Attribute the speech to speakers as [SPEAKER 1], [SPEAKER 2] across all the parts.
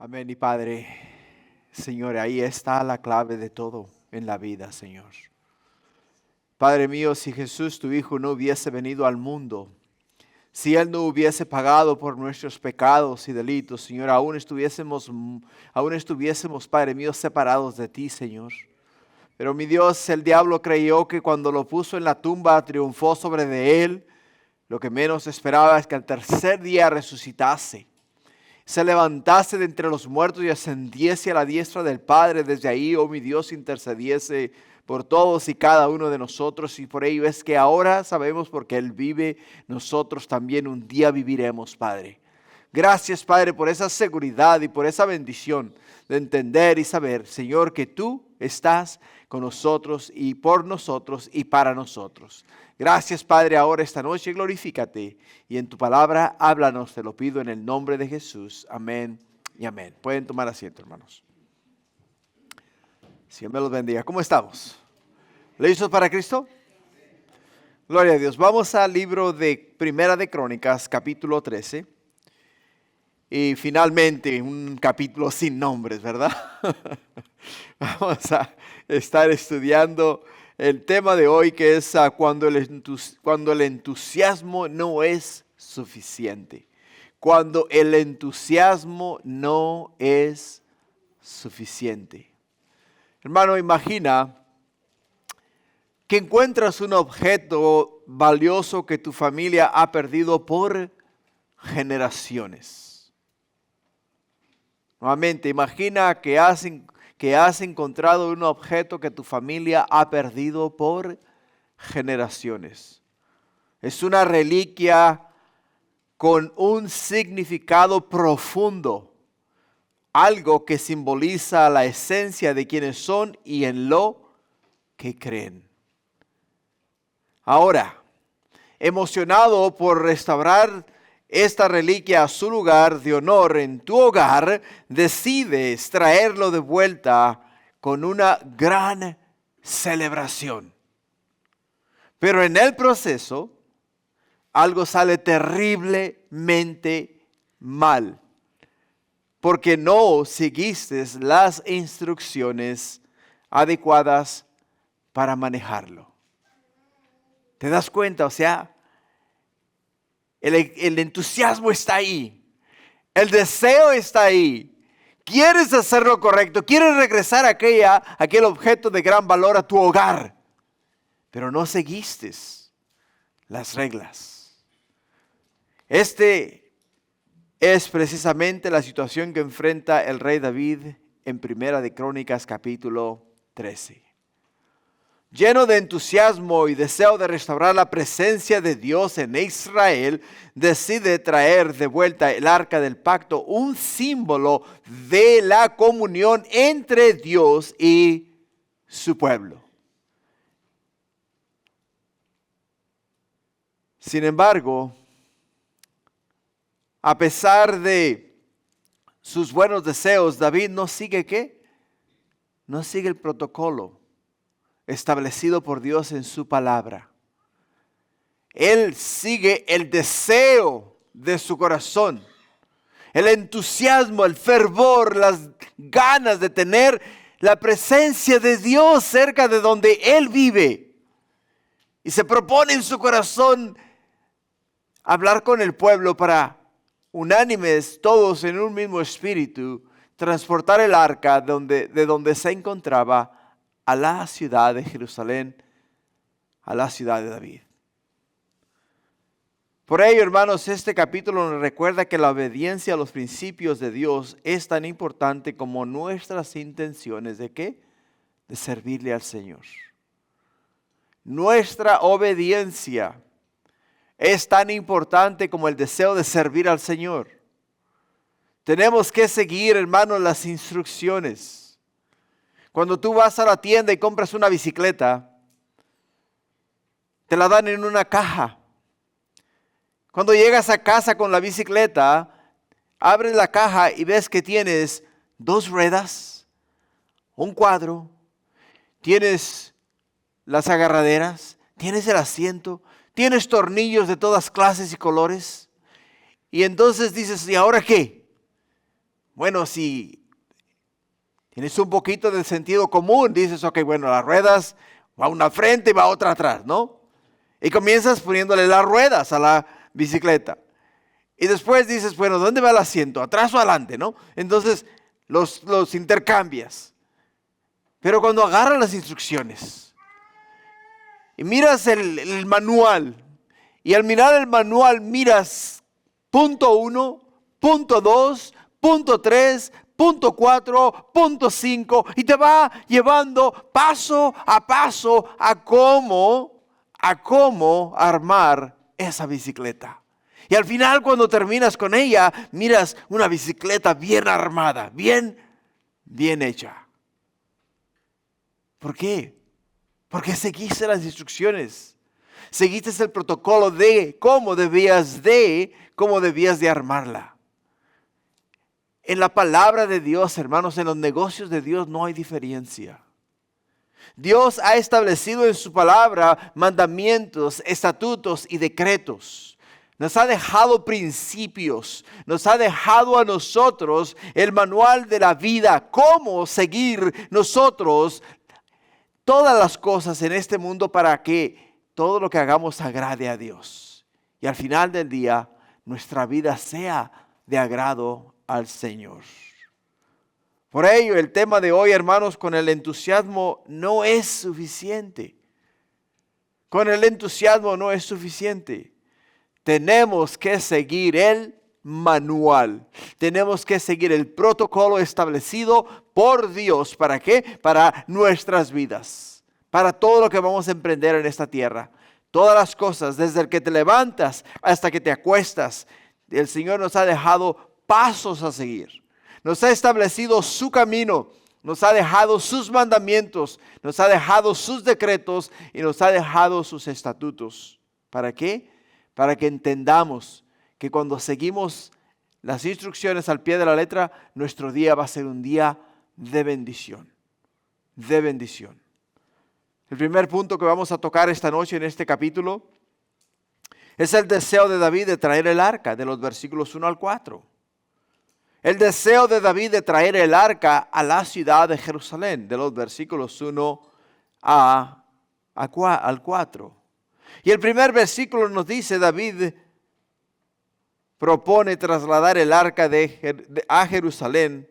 [SPEAKER 1] Amén. Y Padre, Señor, ahí está la clave de todo en la vida, Señor. Padre mío, si Jesús, tu Hijo, no hubiese venido al mundo, si Él no hubiese pagado por nuestros pecados y delitos, Señor, aún estuviésemos, Padre mío, separados de ti, Señor. Pero mi Dios, el diablo creyó que cuando lo puso en la tumba triunfó sobre de Él. Lo que menos esperaba es que al tercer día resucitase, se levantase de entre los muertos y ascendiese a la diestra del Padre. Desde ahí, oh mi Dios, intercediese por todos y cada uno de nosotros. Y por ello es que ahora sabemos, porque Él vive, nosotros también un día viviremos, Padre. Gracias, Padre, por esa seguridad y por esa bendición de entender y saber, Señor, que tú estás con nosotros y por nosotros y para nosotros. Gracias, Padre, ahora esta noche glorifícate y en tu palabra háblanos, te lo pido en el nombre de Jesús. Amén y amén. Pueden tomar asiento, hermanos. Dios me los bendiga. ¿Cómo estamos? ¿Listos para Cristo? Gloria a Dios. Vamos al libro de Primera de Crónicas, capítulo 13. Y finalmente un capítulo sin nombres, ¿verdad? Vamos a estar estudiando el tema de hoy, que es cuando el entusiasmo no es suficiente. Cuando el entusiasmo no es suficiente. Hermano, imagina que encuentras un objeto valioso que tu familia ha perdido por generaciones. Nuevamente, imagina que has encontrado un objeto que tu familia ha perdido por generaciones. Es una reliquia con un significado profundo, algo que simboliza la esencia de quienes son y en lo que creen. Ahora, emocionado por restaurar esta reliquia a su lugar de honor en tu hogar, decides traerlo de vuelta con una gran celebración. Pero en el proceso, algo sale terriblemente mal, porque no seguiste las instrucciones adecuadas para manejarlo. ¿Te das cuenta? O sea, el entusiasmo está ahí. El deseo está ahí. Quieres hacer lo correcto. Quieres regresar aquel objeto de gran valor a tu hogar. Pero no seguiste las reglas. Este es precisamente la situación que enfrenta el rey David en Primera de Crónicas capítulo 13. Lleno de entusiasmo y deseo de restaurar la presencia de Dios en Israel, decide traer de vuelta el arca del pacto, un símbolo de la comunión entre Dios y su pueblo. Sin embargo, a pesar de sus buenos deseos, David no sigue ¿qué? No sigue el protocolo establecido por Dios en su palabra. Él sigue el deseo de su corazón, el entusiasmo, el fervor, las ganas de tener la presencia de Dios cerca de donde Él vive. Y se propone en su corazón hablar con el pueblo para, unánimes, todos en un mismo espíritu, transportar el arca de donde se encontraba a la ciudad de Jerusalén, a la ciudad de David. Por ello, hermanos, este capítulo nos recuerda que la obediencia a los principios de Dios es tan importante como nuestras intenciones de ¿qué? De servirle al Señor. Nuestra obediencia es tan importante como el deseo de servir al Señor. Tenemos que seguir, hermanos, las instrucciones. Cuando tú vas a la tienda y compras una bicicleta, te la dan en una caja. Cuando llegas a casa con la bicicleta, abres la caja y ves que tienes 2 ruedas, un cuadro, tienes las agarraderas, tienes el asiento, tienes tornillos de todas clases y colores. Y entonces dices, ¿y ahora qué? Bueno, si tienes un poquito de sentido común, dices, ok, bueno, las ruedas, va una al frente y va otra atrás, ¿no? Y comienzas poniéndole las ruedas a la bicicleta. Y después dices, bueno, ¿dónde va el asiento? ¿Atrás o adelante, no? Entonces los intercambias. Pero cuando agarras las instrucciones y miras el manual, y al mirar el manual miras punto 1, punto 2, punto 3, punto 4, punto 5, y te va llevando paso a cómo armar esa bicicleta. Y al final, cuando terminas con ella, miras una bicicleta bien armada, bien hecha. ¿Por qué? Porque seguiste las instrucciones. Seguiste el protocolo de cómo debías de armarla. En la palabra de Dios, hermanos, en los negocios de Dios no hay diferencia. Dios ha establecido en su palabra mandamientos, estatutos y decretos. Nos ha dejado principios, nos ha dejado a nosotros el manual de la vida, cómo seguir nosotros todas las cosas en este mundo para que todo lo que hagamos agrade a Dios. Y al final del día, nuestra vida sea de agrado al Señor. Por ello, el tema de hoy, hermanos, con el entusiasmo no es suficiente. Con el entusiasmo no es suficiente. Tenemos que seguir el manual. Tenemos que seguir el protocolo establecido por Dios. ¿Para qué? Para nuestras vidas. Para todo lo que vamos a emprender en esta tierra. Todas las cosas, desde el que te levantas hasta que te acuestas, el Señor nos ha dejado pasos a seguir. Nos ha establecido su camino, nos ha dejado sus mandamientos, nos ha dejado sus decretos y nos ha dejado sus estatutos. ¿Para qué? Para que entendamos que cuando seguimos las instrucciones al pie de la letra, nuestro día va a ser un día de bendición. De bendición. El primer punto que vamos a tocar esta noche en este capítulo es el deseo de David de traer el arca, de los versículos 1 al 4. El deseo de David de traer el arca a la ciudad de Jerusalén, de los versículos 1 al 4. Y el primer versículo nos dice, David propone trasladar el arca a Jerusalén.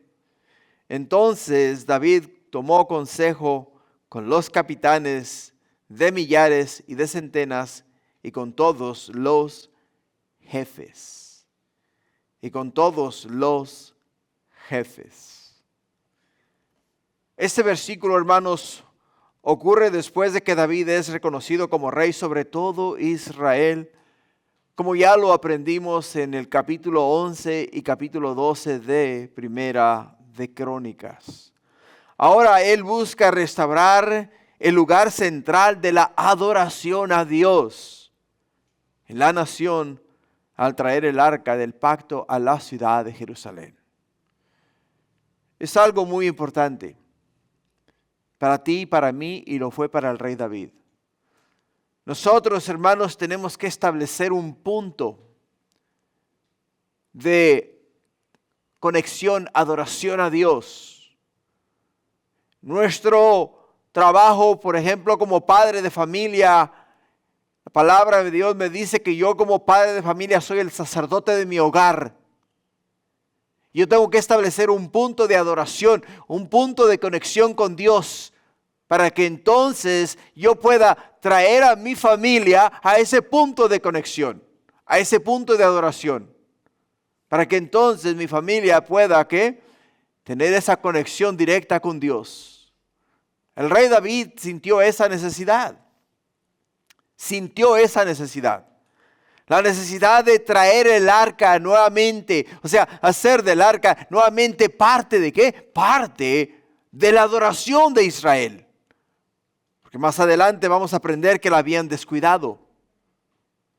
[SPEAKER 1] Entonces David tomó consejo con los capitanes de millares y de centenas y con todos los jefes. Este versículo, hermanos, ocurre después de que David es reconocido como rey sobre todo Israel, como ya lo aprendimos en el capítulo 11 y capítulo 12 de Primera de Crónicas. Ahora él busca restaurar el lugar central de la adoración a Dios en la nación al traer el arca del pacto a la ciudad de Jerusalén. Es algo muy importante para ti y para mí, y lo fue para el rey David. Nosotros, hermanos, tenemos que establecer un punto de conexión, adoración a Dios. Nuestro trabajo, por ejemplo, como padre de familia, la palabra de Dios me dice que yo como padre de familia soy el sacerdote de mi hogar. Yo tengo que establecer un punto de adoración, un punto de conexión con Dios, para que entonces yo pueda traer a mi familia a ese punto de conexión, a ese punto de adoración. Para que entonces mi familia pueda ¿qué? Tener esa conexión directa con Dios. El rey David sintió esa necesidad. La necesidad de traer el arca nuevamente, o sea, hacer del arca nuevamente parte de ¿qué? Parte de la adoración de Israel. Porque más adelante vamos a aprender que la habían descuidado.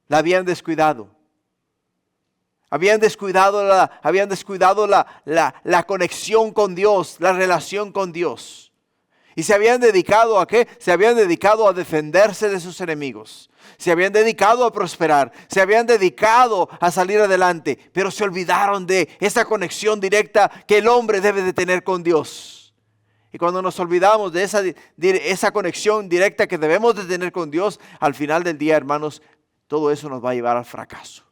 [SPEAKER 1] Habían descuidado la conexión con Dios, la relación con Dios. ¿Y se habían dedicado a qué? Se habían dedicado a defenderse de sus enemigos. Se habían dedicado a prosperar. Se habían dedicado a salir adelante. Pero se olvidaron de esa conexión directa que el hombre debe de tener con Dios. Y cuando nos olvidamos de esa conexión directa que debemos de tener con Dios, al final del día, hermanos, todo eso nos va a llevar al fracaso.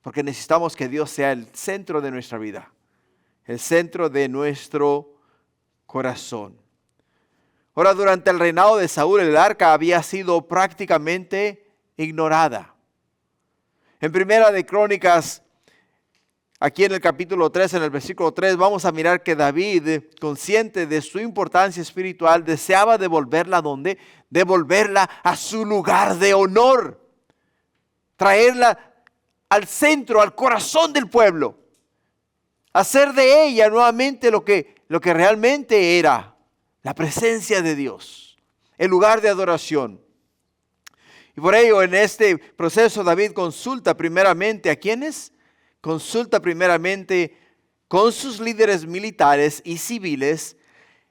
[SPEAKER 1] Porque necesitamos que Dios sea el centro de nuestra vida. El centro de nuestro corazón. Ahora, durante el reinado de Saúl, el arca había sido prácticamente ignorada. En Primera de Crónicas, aquí en el capítulo 3, en el versículo 3, vamos a mirar que David, consciente de su importancia espiritual, deseaba devolverla ¿dónde? Devolverla a su lugar de honor. Traerla al centro, al corazón del pueblo. Hacer de ella nuevamente lo que realmente era. La presencia de Dios, el lugar de adoración. Y por ello en este proceso David consulta primeramente ¿a quiénes? Consulta primeramente con sus líderes militares y civiles,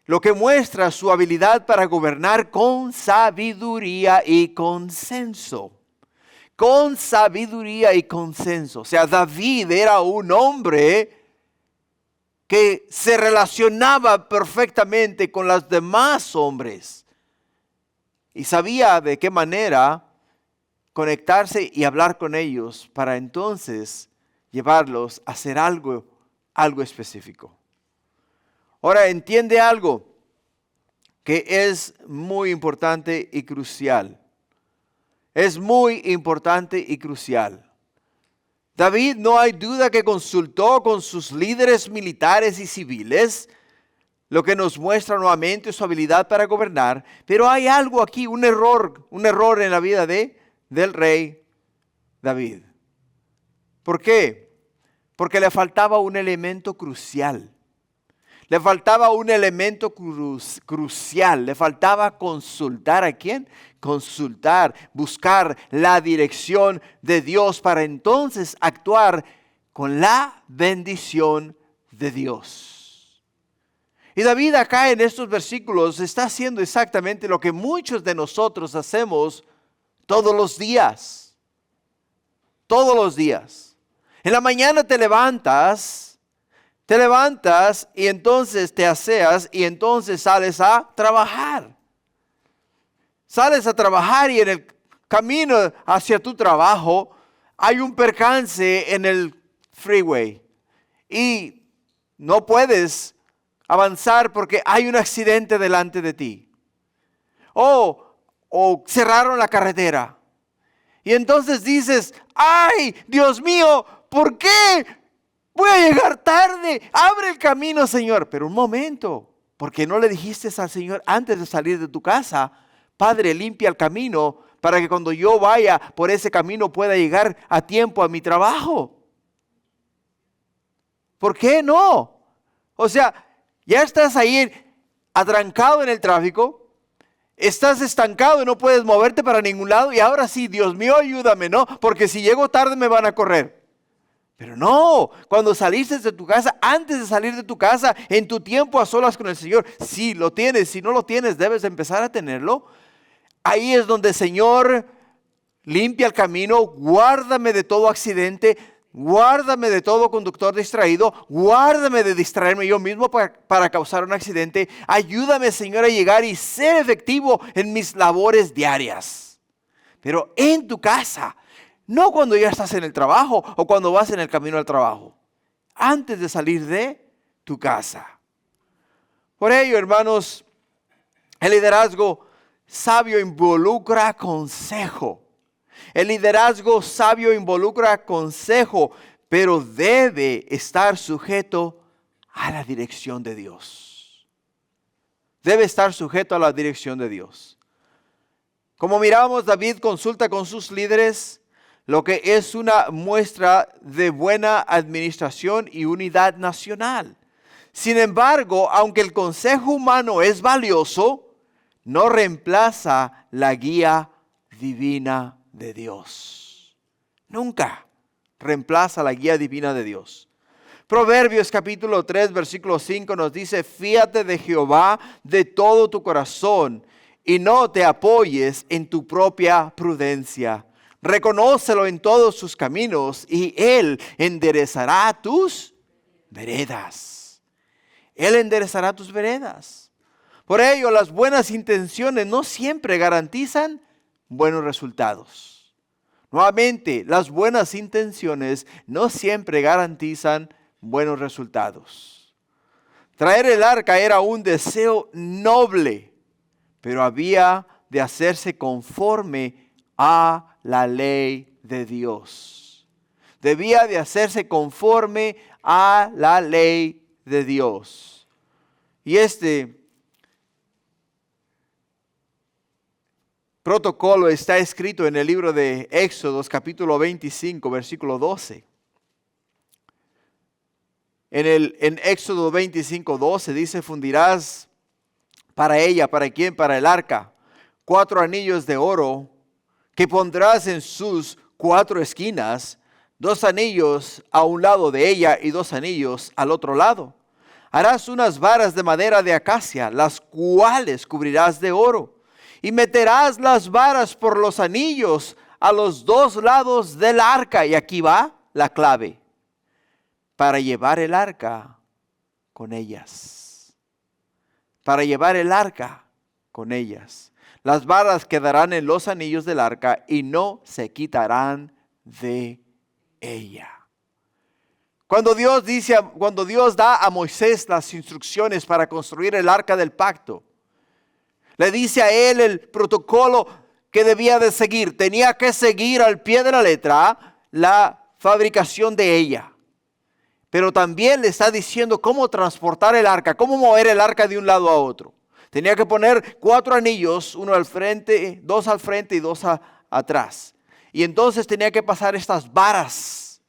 [SPEAKER 1] lo que muestra su habilidad para gobernar con sabiduría y consenso. Con sabiduría y consenso. O sea, David era un hombre que se relacionaba perfectamente con los demás hombres y sabía de qué manera conectarse y hablar con ellos para entonces llevarlos a hacer algo específico. Ahora entiende algo que es muy importante y crucial. Es muy importante y crucial. David no hay duda que consultó con sus líderes militares y civiles, lo que nos muestra nuevamente su habilidad para gobernar. Pero hay algo aquí, un error en la vida del rey David. ¿Por qué? Porque le faltaba un elemento crucial. Le faltaba un elemento crucial. Le faltaba consultar ¿a quién? Consultar, buscar la dirección de Dios para entonces actuar con la bendición de Dios. Y David acá en estos versículos está haciendo exactamente lo que muchos de nosotros hacemos todos los días. Todos los días. En la mañana te levantas y entonces te aseas y entonces sales a trabajar. Sales a trabajar y en el camino hacia tu trabajo hay un percance en el freeway y no puedes avanzar porque hay un accidente delante de ti. O cerraron la carretera. Y entonces dices, ¡ay, Dios mío! ¿Por qué? Voy a llegar tarde. Abre el camino, Señor. Pero un momento, porque no le dijiste al Señor antes de salir de tu casa, Padre, limpia el camino para que cuando yo vaya por ese camino pueda llegar a tiempo a mi trabajo. ¿Por qué no? O sea, ya estás ahí atrancado en el tráfico. Estás estancado y no puedes moverte para ningún lado. Y ahora sí, Dios mío, ayúdame, ¿no? Porque si llego tarde me van a correr. Pero no, cuando saliste de tu casa, antes de salir de tu casa, en tu tiempo a solas con el Señor, si lo tienes, si no lo tienes, debes empezar a tenerlo. Ahí es donde, Señor, limpia el camino, guárdame de todo accidente, guárdame de todo conductor distraído, guárdame de distraerme yo mismo para causar un accidente. Ayúdame, Señor, a llegar y ser efectivo en mis labores diarias. Pero en tu casa, no cuando ya estás en el trabajo o cuando vas en el camino al trabajo. Antes de salir de tu casa. Por ello, hermanos, el liderazgo sabio involucra consejo. El liderazgo sabio involucra consejo, pero debe estar sujeto a la dirección de Dios. Debe estar sujeto a la dirección de Dios. Como miramos, David consulta con sus líderes, lo que es una muestra de buena administración y unidad nacional. Sin embargo, aunque el consejo humano es valioso, no reemplaza la guía divina de Dios. Nunca reemplaza la guía divina de Dios. Proverbios capítulo 3, versículo 5 nos dice, fíate de Jehová de todo tu corazón y no te apoyes en tu propia prudencia. Reconócelo en todos sus caminos y Él enderezará tus veredas. Él enderezará tus veredas. Por ello, las buenas intenciones no siempre garantizan buenos resultados. Nuevamente, las buenas intenciones no siempre garantizan buenos resultados. Traer el arca era un deseo noble, pero había de hacerse conforme a la ley de Dios. Debía de hacerse conforme a la ley de Dios. Y este protocolo está escrito en el libro de Éxodos capítulo 25, versículo 12. En Éxodo 25, 12 dice, fundirás para ella, ¿para quién? Para el arca, 4 anillos de oro que pondrás en sus 4 esquinas, 2 anillos a un lado de ella y 2 anillos al otro lado. Harás unas varas de madera de acacia, las cuales cubrirás de oro, y meterás las varas por los anillos a los 2 lados del arca. Y aquí va la clave, para llevar el arca con ellas. Para llevar el arca con ellas. Las varas quedarán en los anillos del arca y no se quitarán de ella. Cuando Dios da a Moisés las instrucciones para construir el arca del pacto, le dice a él el protocolo que debía de seguir. Tenía que seguir al pie de la letra la fabricación de ella. Pero también le está diciendo cómo transportar el arca, cómo mover el arca de un lado a otro. Tenía que poner 4 anillos, 1 al frente, 2 al frente y 2 atrás. Y entonces tenía que pasar estas varas.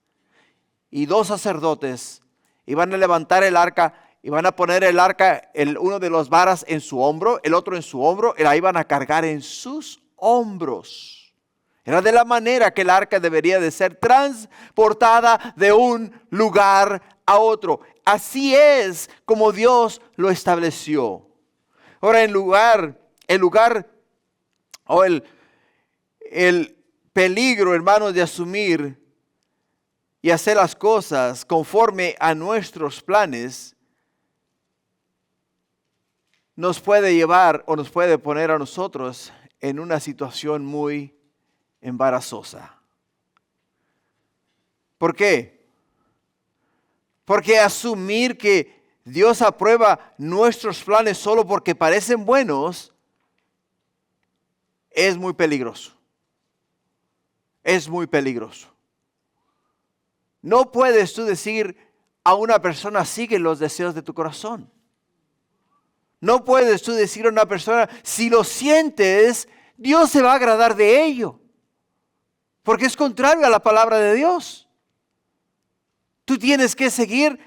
[SPEAKER 1] Y 2 sacerdotes iban a levantar el arca y van a poner el arca, uno de los varas en su hombro, el otro en su hombro, y la iban a cargar en sus hombros. Era de la manera que el arca debería de ser transportada de un lugar a otro. Así es como Dios lo estableció. Ahora, el peligro, hermanos, de asumir y hacer las cosas conforme a nuestros planes nos puede llevar o nos puede poner a nosotros en una situación muy embarazosa. ¿Por qué? Porque asumir que Dios aprueba nuestros planes solo porque parecen buenos es muy peligroso. Es muy peligroso. No puedes tú decir a una persona, sigue los deseos de tu corazón. No puedes tú decir a una persona, si lo sientes, Dios se va a agradar de ello. Porque es contrario a la palabra de Dios. Tú tienes que seguir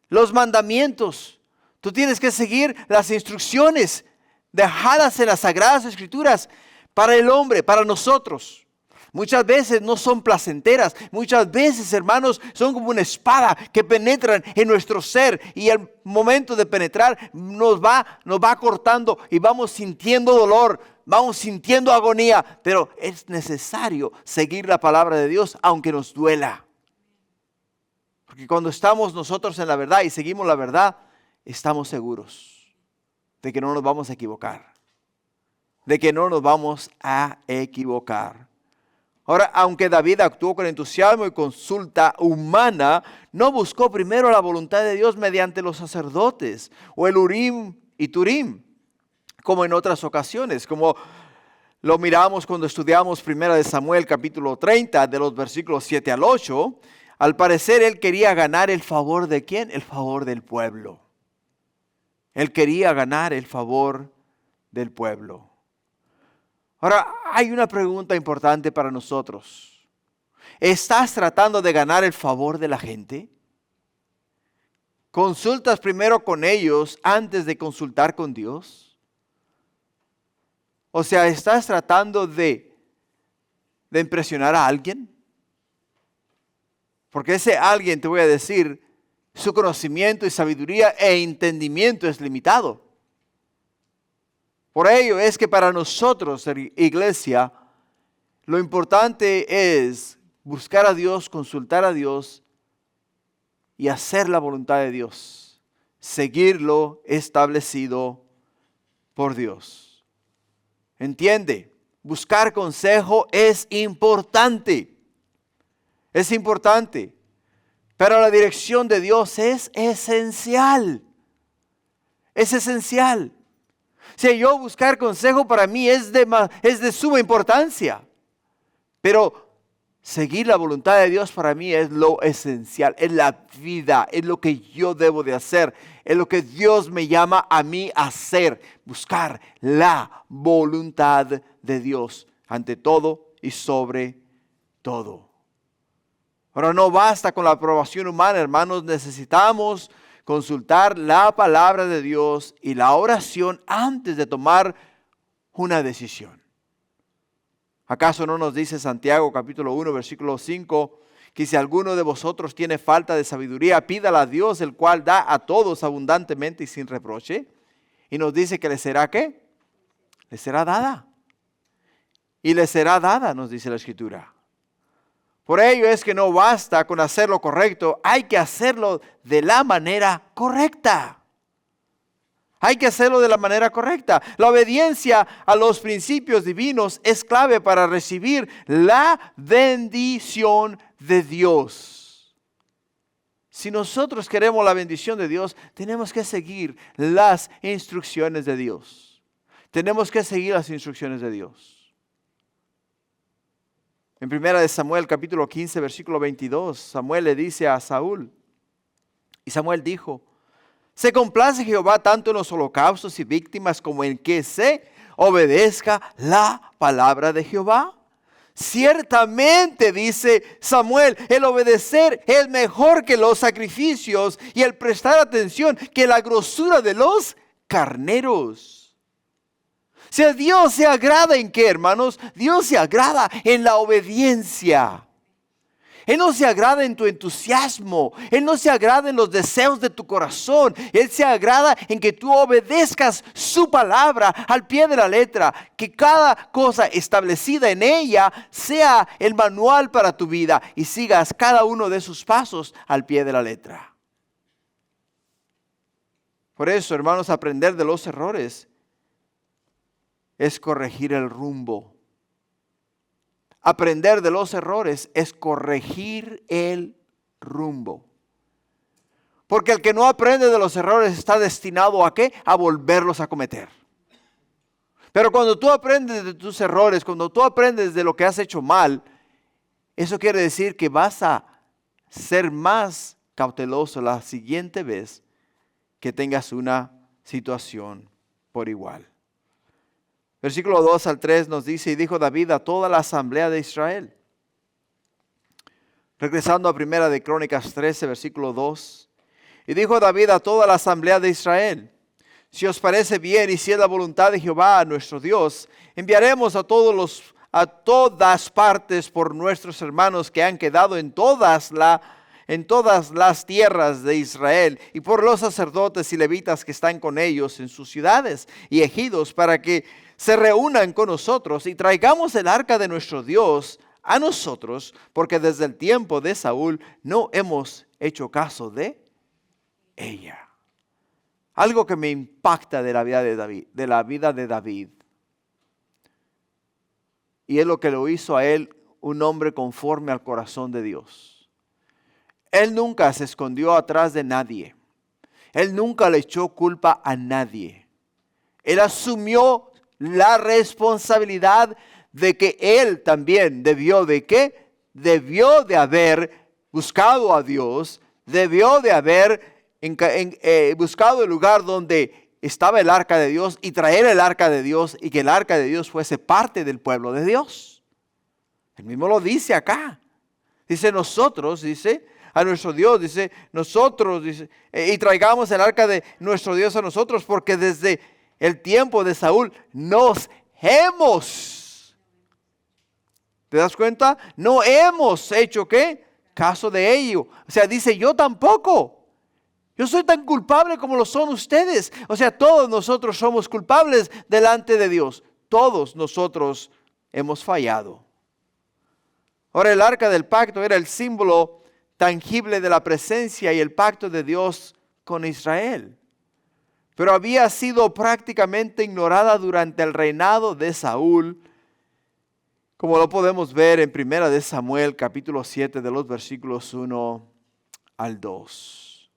[SPEAKER 1] los mandamientos. Tú tienes que seguir las instrucciones dejadas en las Sagradas Escrituras para el hombre, para nosotros. Muchas veces no son placenteras. Muchas veces, hermanos, son como una espada que penetran en nuestro ser. Y al momento de penetrar nos va cortando y vamos sintiendo dolor. Vamos sintiendo agonía. Pero es necesario seguir la palabra de Dios aunque nos duela. Porque cuando estamos nosotros en la verdad y seguimos la verdad, estamos seguros de que no nos vamos a equivocar. De que no nos vamos a equivocar. Ahora, aunque David actuó con entusiasmo y consulta humana, no buscó primero la voluntad de Dios mediante los sacerdotes o el Urim y Turim, como en otras ocasiones, como lo miramos cuando estudiamos 1 Samuel capítulo 30, de los versículos 7 al 8. Al parecer él quería ganar el favor ¿de quién? El favor del pueblo. Él quería ganar el favor del pueblo. Ahora, hay una pregunta importante para nosotros. ¿Estás tratando de ganar el favor de la gente? ¿Consultas primero con ellos antes de consultar con Dios? O sea, ¿estás tratando de impresionar a alguien? Porque ese alguien, te voy a decir, Su conocimiento y sabiduría e entendimiento es limitado. Por ello es que para nosotros, iglesia, lo importante es buscar a Dios, consultar a Dios y hacer la voluntad de Dios. Seguir lo establecido por Dios. ¿Entiende? Buscar consejo es importante. Es importante. Pero la dirección de Dios es esencial. Es esencial. Si yo buscar consejo para mí es de suma importancia. Pero seguir la voluntad de Dios para mí es lo esencial. Es la vida. Es lo que yo debo de hacer. Es lo que Dios me llama a mí a hacer. Buscar la voluntad de Dios ante todo y sobre todo. Ahora no basta con la aprobación humana, hermanos. Necesitamos consultar la palabra de Dios y la oración antes de tomar una decisión. ¿Acaso no nos dice Santiago capítulo 1 versículo 5 que si alguno de vosotros tiene falta de sabiduría, pídala a Dios, el cual da a todos abundantemente y sin reproche? Y nos dice que le será ¿qué? Le será dada. Y le será dada, nos dice la Escritura. Por ello es que no basta con hacer lo correcto, hay que hacerlo de la manera correcta. Hay que hacerlo de la manera correcta. La obediencia a los principios divinos es clave para recibir la bendición de Dios. Si nosotros queremos la bendición de Dios, tenemos que seguir las instrucciones de Dios. Tenemos que seguir las instrucciones de Dios. En 1 Samuel capítulo 15 versículo 22, Samuel le dice a Saúl, y Samuel dijo: ¿se complace Jehová tanto en los holocaustos y víctimas como en que se obedezca la palabra de Jehová? Ciertamente, dice Samuel, el obedecer es mejor que los sacrificios y el prestar atención que la grosura de los carneros. O sea, Dios se agrada en qué, hermanos? Dios se agrada en la obediencia. Él no se agrada en tu entusiasmo. Él no se agrada en los deseos de tu corazón. Él se agrada en que tú obedezcas su palabra al pie de la letra. Que cada cosa establecida en ella sea el manual para tu vida y sigas cada uno de sus pasos al pie de la letra. Por eso, hermanos, aprender de los errores es corregir el rumbo. Aprender de los errores es corregir el rumbo. Porque el que no aprende de los errores está destinado ¿a qué? A volverlos a cometer. Pero cuando tú aprendes de tus errores, cuando tú aprendes de lo que has hecho mal, eso quiere decir que vas a ser más cauteloso la siguiente vez que tengas una situación por igual. Versículo 2 al 3 nos dice: y dijo David a toda la asamblea de Israel. Regresando a Primera de Crónicas 13, versículo 2. Y dijo David a toda la asamblea de Israel: si os parece bien y si es la voluntad de Jehová nuestro Dios, enviaremos a todas partes por nuestros hermanos que han quedado en todas las tierras de Israel, y por los sacerdotes y levitas que están con ellos en sus ciudades y ejidos, para que se reúnan con nosotros y traigamos el arca de nuestro Dios a nosotros, porque desde el tiempo de Saúl no hemos hecho caso de ella. Algo que me impacta de la vida de David, y es lo que lo hizo a él un hombre conforme al corazón de Dios. Él nunca se escondió atrás de nadie. Él nunca le echó culpa a nadie. Él asumió la responsabilidad de que él también debió de ¿qué? Debió de haber buscado a Dios, debió de haber buscado el lugar donde estaba el arca de Dios y traer el arca de Dios y que el arca de Dios fuese parte del pueblo de Dios. Él mismo lo dice acá. Dice nosotros, dice a nuestro Dios, dice nosotros, dice, y traigamos el arca de nuestro Dios a nosotros, porque desde el tiempo de Saúl nos hemos. ¿Te das cuenta? No hemos hecho ¿qué? Caso de ello. O sea, dice yo tampoco. Yo soy tan culpable como lo son ustedes. O sea, todos nosotros somos culpables delante de Dios. Todos nosotros hemos fallado. Ahora, el arca del pacto era el símbolo tangible de la presencia y el pacto de Dios con Israel. Pero había sido prácticamente ignorada durante el reinado de Saúl, como lo podemos ver en 1 de Samuel, capítulo 7, de los versículos 1 al 2.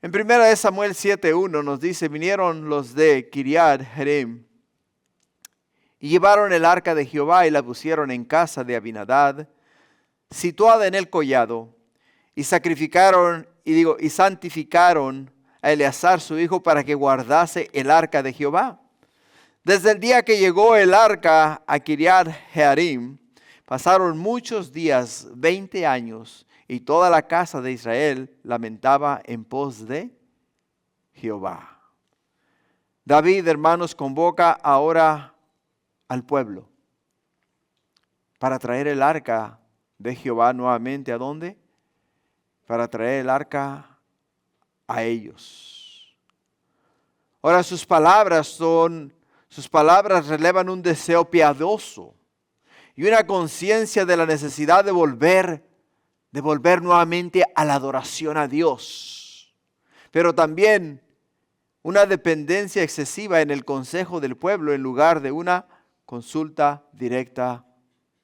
[SPEAKER 1] En 1 de Samuel 7:1 nos dice, vinieron los de Kiriat Jearim y llevaron el arca de Jehová y la pusieron en casa de Abinadab, situada en el collado, y sacrificaron, y santificaron a Eleazar su hijo para que guardase el arca de Jehová. Desde el día que llegó el arca a Kiriat Jearim, pasaron muchos días, 20 años, y toda la casa de Israel lamentaba en pos de Jehová. David, hermanos, convoca ahora al pueblo para traer el arca de Jehová nuevamente. ¿A dónde? Para traer el arca a ellos. Ahora sus palabras relevan un deseo piadoso y una conciencia de la necesidad de volver nuevamente a la adoración a Dios. Pero también una dependencia excesiva en el consejo del pueblo en lugar de una consulta directa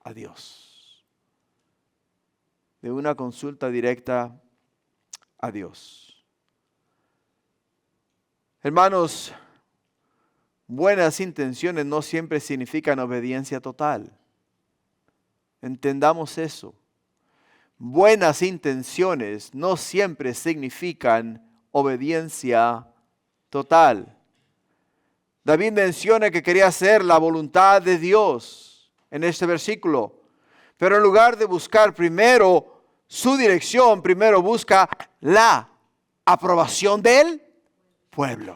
[SPEAKER 1] a Dios. De una consulta directa a Dios. Hermanos, buenas intenciones no siempre significan obediencia total. Entendamos eso. Buenas intenciones no siempre significan obediencia total. David menciona que quería hacer la voluntad de Dios en este versículo. Pero en lugar de buscar primero su dirección, primero busca la aprobación del pueblo.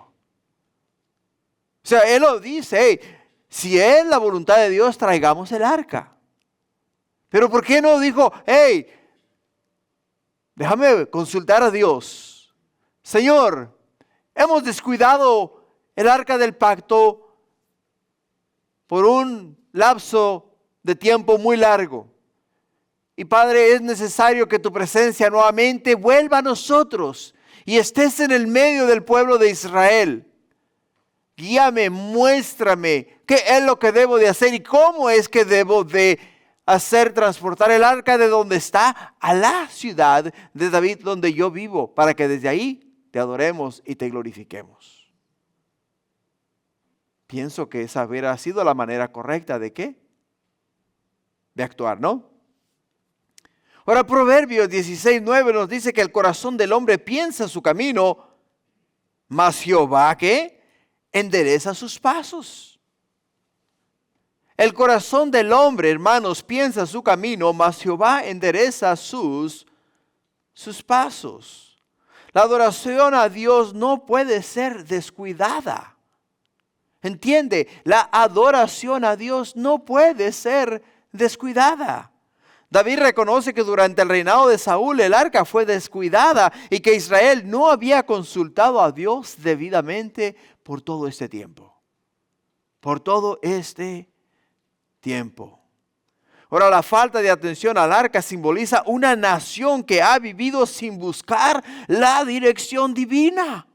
[SPEAKER 1] O sea, él lo dice, hey, si es la voluntad de Dios, traigamos el arca. Pero ¿por qué no dijo, hey, déjame consultar a Dios? Señor, hemos descuidado el arca del pacto por un lapso de tiempo muy largo. Y Padre, es necesario que tu presencia nuevamente vuelva a nosotros y estés en el medio del pueblo de Israel. Guíame, muéstrame qué es lo que debo de hacer y cómo es que debo de hacer transportar el arca de donde está a la ciudad de David donde yo vivo, para que desde ahí te adoremos y te glorifiquemos. Pienso que esa hubiera sido la manera correcta de ¿qué? De actuar, ¿no? Ahora Proverbios 16:9 nos dice que el corazón del hombre piensa su camino, mas Jehová ¿qué? Endereza sus pasos. El corazón del hombre, hermanos, piensa su camino, mas Jehová endereza sus pasos. La adoración a Dios no puede ser descuidada. ¿Entiende? La adoración a Dios no puede ser descuidada. David reconoce que durante el reinado de Saúl el arca fue descuidada y que Israel no había consultado a Dios debidamente por todo este tiempo. Por todo este tiempo. Ahora, la falta de atención al arca simboliza una nación que ha vivido sin buscar la dirección divina.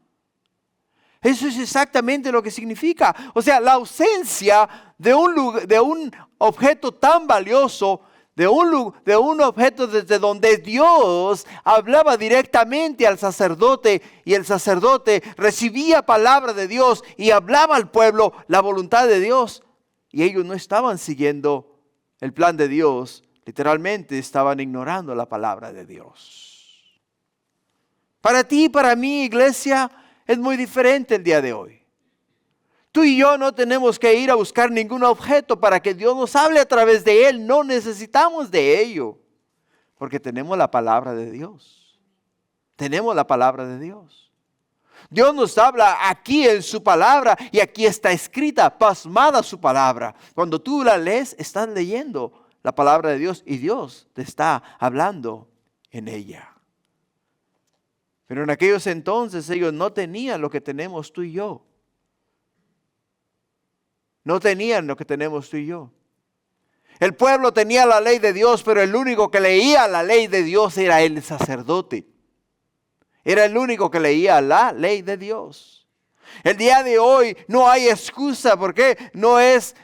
[SPEAKER 1] Eso es exactamente lo que significa. O sea, la ausencia de un objeto tan valioso, de un objeto desde donde Dios hablaba directamente al sacerdote y el sacerdote recibía palabra de Dios y hablaba al pueblo la voluntad de Dios. Y ellos no estaban siguiendo el plan de Dios, literalmente estaban ignorando la palabra de Dios. Para ti y para mí, iglesia, es muy diferente el día de hoy. Tú y yo no tenemos que ir a buscar ningún objeto para que Dios nos hable a través de él. No necesitamos de ello, porque tenemos la palabra de Dios. Tenemos la palabra de Dios. Dios nos habla aquí en su palabra y aquí está escrita, pasmada su palabra. Cuando tú la lees, estás leyendo la palabra de Dios y Dios te está hablando en ella. Pero en aquellos entonces ellos no tenían lo que tenemos tú y yo. No tenían lo que tenemos tú y yo. El pueblo tenía la ley de Dios, pero el único que leía la ley de Dios era el sacerdote. Era el único que leía la ley de Dios. El día de hoy no hay excusa, porque no es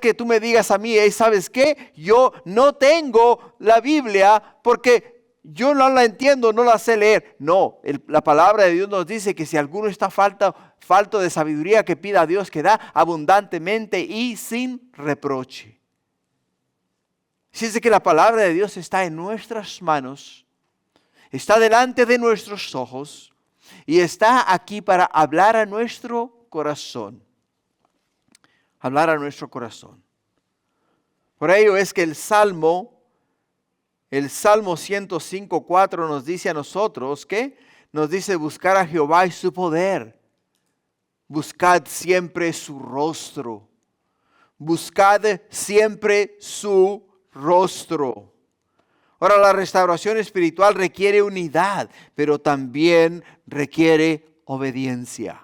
[SPEAKER 1] que tú me digas a mí, ¿sabes qué? Yo no tengo la Biblia porque yo no la entiendo, no la sé leer. No, la palabra de Dios nos dice que si alguno está falto de sabiduría, que pida a Dios que da abundantemente y sin reproche. Si es que la palabra de Dios está en nuestras manos, está delante de nuestros ojos y está aquí para hablar a nuestro corazón. Hablar a nuestro corazón. Por ello es que el Salmo 105:4 nos dice a nosotros que nos dice buscar a Jehová y su poder. Buscad siempre su rostro. Buscad siempre su rostro. Ahora, la restauración espiritual requiere unidad, pero también requiere obediencia.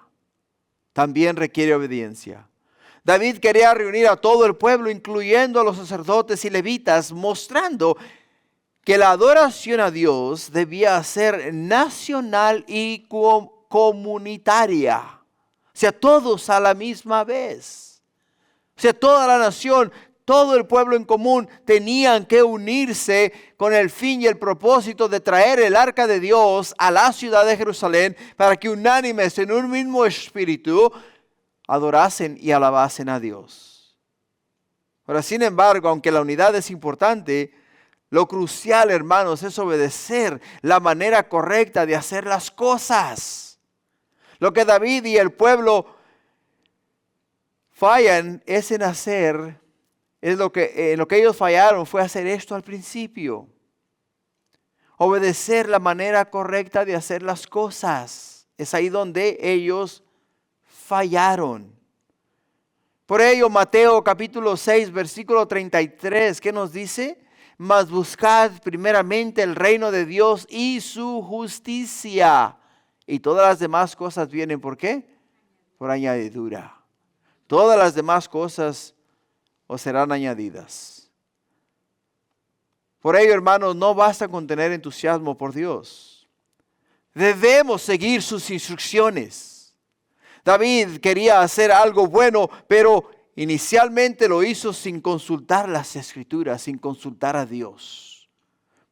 [SPEAKER 1] También requiere obediencia. David quería reunir a todo el pueblo, incluyendo a los sacerdotes y levitas, mostrando que la adoración a Dios debía ser nacional y comunitaria. O sea, todos a la misma vez. O sea, toda la nación, todo el pueblo en común tenían que unirse con el fin y el propósito de traer el arca de Dios a la ciudad de Jerusalén para que unánimes en un mismo espíritu adorasen y alabasen a Dios. Ahora, sin embargo, aunque la unidad es importante, lo crucial, hermanos, es obedecer la manera correcta de hacer las cosas. Lo que David y el pueblo fallan es en hacer, en lo que ellos fallaron fue hacer esto al principio. Obedecer la manera correcta de hacer las cosas. Es ahí donde ellos fallaron. Por ello, Mateo capítulo 6, versículo 33, ¿qué nos dice? Mas buscad primeramente el reino de Dios y su justicia. Y todas las demás cosas vienen, ¿por qué? Por añadidura. Todas las demás cosas os serán añadidas. Por ello, hermanos, no basta con tener entusiasmo por Dios. Debemos seguir sus instrucciones. David quería hacer algo bueno, pero inicialmente lo hizo sin consultar las Escrituras, sin consultar a Dios.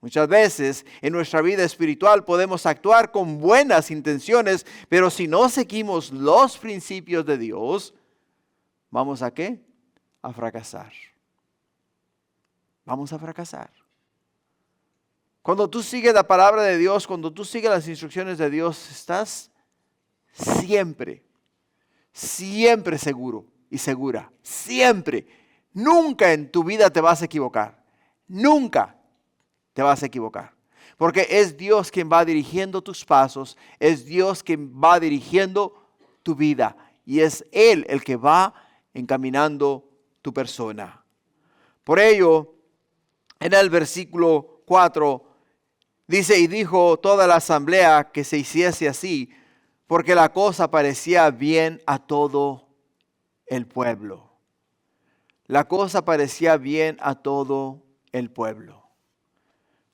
[SPEAKER 1] Muchas veces en nuestra vida espiritual podemos actuar con buenas intenciones, pero si no seguimos los principios de Dios, ¿vamos a qué? A fracasar. Vamos a fracasar. Cuando tú sigues la palabra de Dios, cuando tú sigues las instrucciones de Dios, estás siempre seguro y segura. Siempre. Nunca en tu vida te vas a equivocar. Nunca te vas a equivocar. Porque es Dios quien va dirigiendo tus pasos. Es Dios quien va dirigiendo tu vida. Y es Él el que va encaminando tu persona. Por ello, en el versículo 4, dice, y dijo toda la asamblea que se hiciese así, porque la cosa parecía bien a todo el pueblo. La cosa parecía bien a todo el pueblo.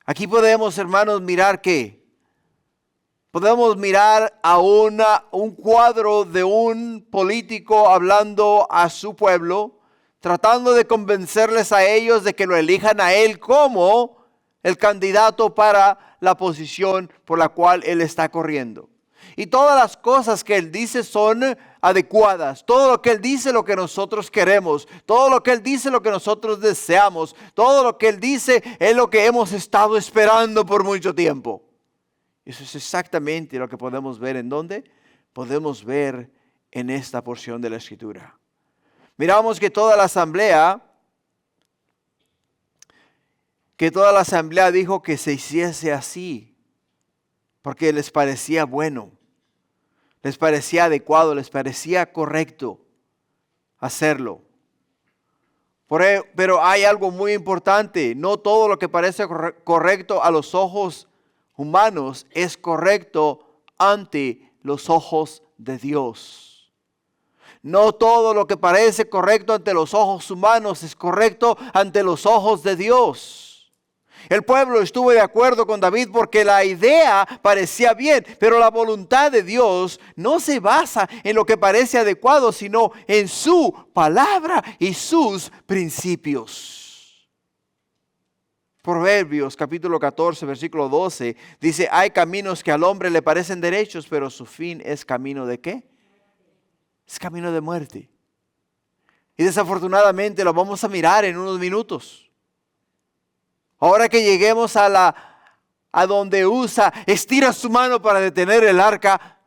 [SPEAKER 1] Aquí podemos, hermanos, mirar ¿qué? Podemos mirar a un cuadro de un político hablando a su pueblo, tratando de convencerles a ellos de que lo elijan a él como el candidato para la posición por la cual él está corriendo. Y todas las cosas que Él dice son adecuadas. Todo lo que Él dice es lo que nosotros queremos. Todo lo que Él dice es lo que nosotros deseamos. Todo lo que Él dice es lo que hemos estado esperando por mucho tiempo. Eso es exactamente lo que podemos ver. ¿En dónde? Podemos ver en esta porción de la Escritura. Miramos que toda la asamblea dijo que se hiciese así, porque les parecía bueno. Les parecía adecuado, les parecía correcto hacerlo. Pero hay algo muy importante. No todo lo que parece correcto a los ojos humanos es correcto ante los ojos de Dios. No todo lo que parece correcto ante los ojos humanos es correcto ante los ojos de Dios. El pueblo estuvo de acuerdo con David porque la idea parecía bien, pero la voluntad de Dios no se basa en lo que parece adecuado, sino en su palabra y sus principios. Proverbios capítulo 14, versículo 12 dice: hay caminos que al hombre le parecen derechos, pero su fin es camino ¿de qué? Es camino de muerte. Y desafortunadamente lo vamos a mirar en unos minutos. Ahora que lleguemos a donde Usa estira su mano para detener el arca,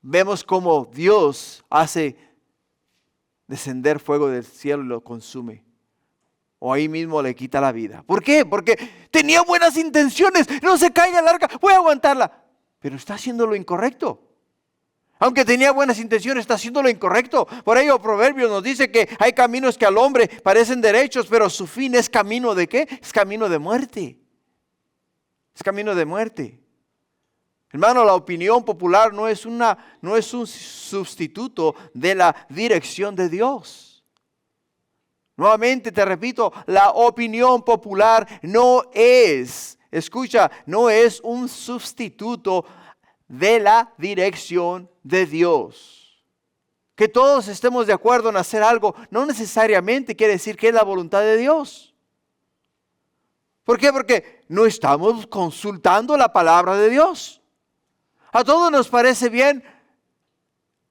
[SPEAKER 1] vemos cómo Dios hace descender fuego del cielo y lo consume. O ahí mismo le quita la vida. ¿Por qué? Porque tenía buenas intenciones. No se caiga el arca, voy a aguantarla. Pero está haciendo lo incorrecto. Aunque tenía buenas intenciones, está haciendo lo incorrecto. Por ello, Proverbios nos dice que hay caminos que al hombre parecen derechos, pero su fin es camino ¿de qué? Es camino de muerte. Es camino de muerte. Hermano, la opinión popular no es un sustituto de la dirección de Dios. Nuevamente te repito, la opinión popular no es un sustituto de la dirección de Dios. Que todos estemos de acuerdo en hacer algo no necesariamente quiere decir que es la voluntad de Dios. ¿Por qué? Porque no estamos consultando la palabra de Dios. A todos nos parece bien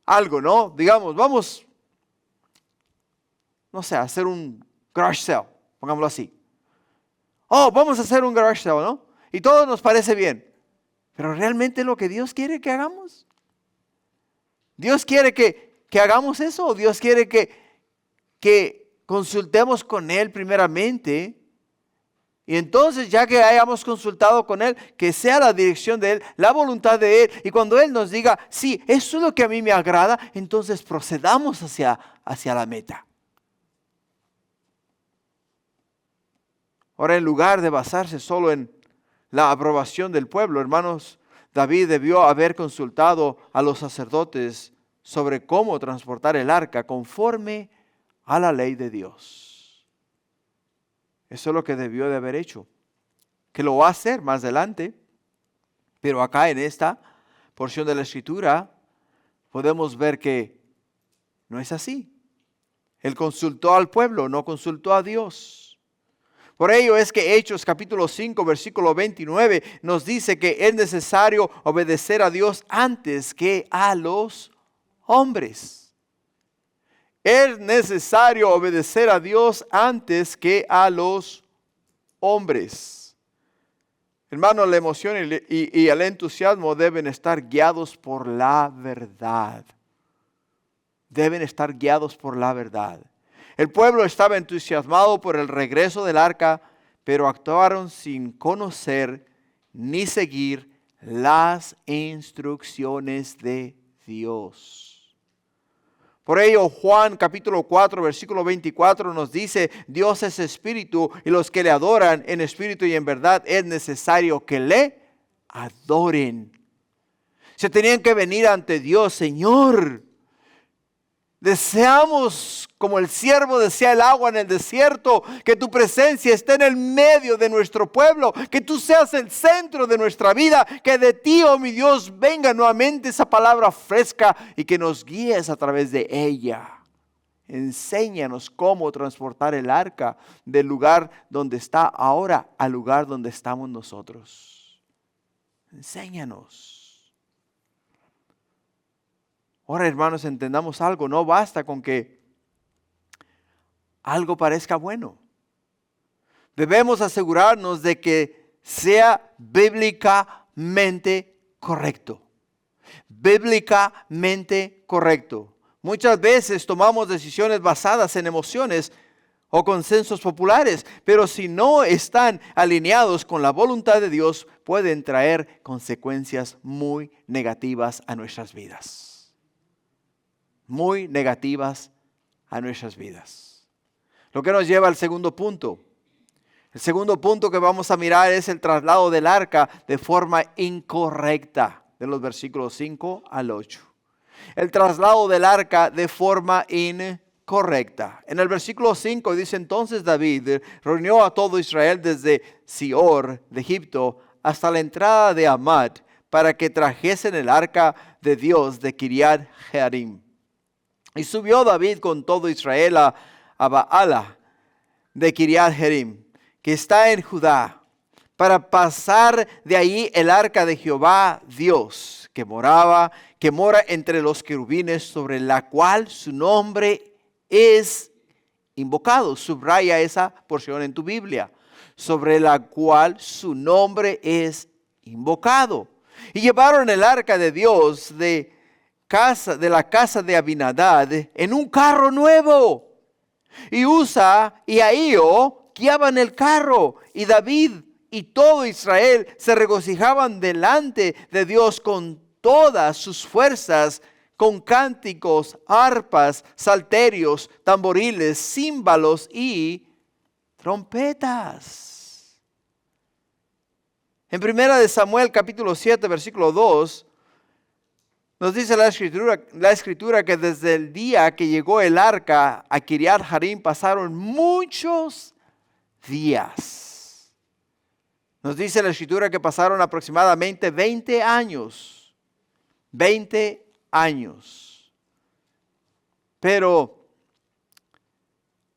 [SPEAKER 1] algo, ¿no? Digamos, vamos, no sé, a hacer un garage sale, pongámoslo así. Vamos a hacer un garage sale, ¿no? Y todo nos parece bien. Pero ¿realmente es lo que Dios quiere que hagamos? ¿Dios quiere que hagamos eso? ¿O Dios quiere que consultemos con Él primeramente? Y entonces, ya que hayamos consultado con Él, que sea la dirección de Él, la voluntad de Él. Y cuando Él nos diga, sí, eso es lo que a mí me agrada, entonces procedamos hacia la meta. Ahora, en lugar de basarse solo en la aprobación del pueblo, hermanos, David debió haber consultado a los sacerdotes sobre cómo transportar el arca conforme a la ley de Dios. Eso es lo que debió de haber hecho, que lo va a hacer más adelante, pero acá en esta porción de la Escritura podemos ver que no es así. Él consultó al pueblo, no consultó a Dios. Por ello es que Hechos capítulo 5 versículo 29 nos dice que es necesario obedecer a Dios antes que a los hombres. Es necesario obedecer a Dios antes que a los hombres. Hermanos, la emoción y el entusiasmo deben estar guiados por la verdad. Deben estar guiados por la verdad. El pueblo estaba entusiasmado por el regreso del arca, pero actuaron sin conocer ni seguir las instrucciones de Dios. Por ello, Juan capítulo 4, versículo 24 nos dice: Dios es espíritu y los que le adoran en espíritu y en verdad es necesario que le adoren. Se tenían que venir ante Dios: Señor, deseamos, como el siervo desea el agua en el desierto, que tu presencia esté en el medio de nuestro pueblo, que tú seas el centro de nuestra vida, que de ti, oh mi Dios, venga nuevamente esa palabra fresca y que nos guíes a través de ella. Enséñanos cómo transportar el arca del lugar donde está ahora al lugar donde estamos nosotros. Enséñanos. Ahora, hermanos, entendamos algo. No basta con que algo parezca bueno. Debemos asegurarnos de que sea bíblicamente correcto. Bíblicamente correcto. Muchas veces tomamos decisiones basadas en emociones o consensos populares, pero si no están alineados con la voluntad de Dios, pueden traer consecuencias muy negativas a nuestras vidas. Muy negativas a nuestras vidas. Lo que nos lleva al segundo punto. El segundo punto que vamos a mirar es el traslado del arca de forma incorrecta. de los versículos 5 al 8. El traslado del arca de forma incorrecta. En el versículo 5 dice: entonces David reunió a todo Israel desde Sior de Egipto hasta la entrada de Hamat, para que trajesen el arca de Dios de Kiriat Jearim. Y subió David con todo Israel a Baala de Kiriat Jearim, que está en Judá, para pasar de ahí el arca de Jehová Dios, que mora entre los querubines, sobre la cual su nombre es invocado. Subraya esa porción en tu Biblia. Sobre la cual su nombre es invocado. Y llevaron el arca de Dios de la casa de Abinadab en un carro nuevo. Y Usa y Ahío guiaban el carro, y David y todo Israel se regocijaban delante de Dios con todas sus fuerzas, con cánticos, arpas, salterios, tamboriles, címbalos y trompetas. En 1 Samuel capítulo 7 versículo 2 nos dice la escritura que desde el día que llegó el arca a Kiriat Jearim pasaron muchos días. Nos dice la escritura que pasaron aproximadamente 20 años. 20 años. Pero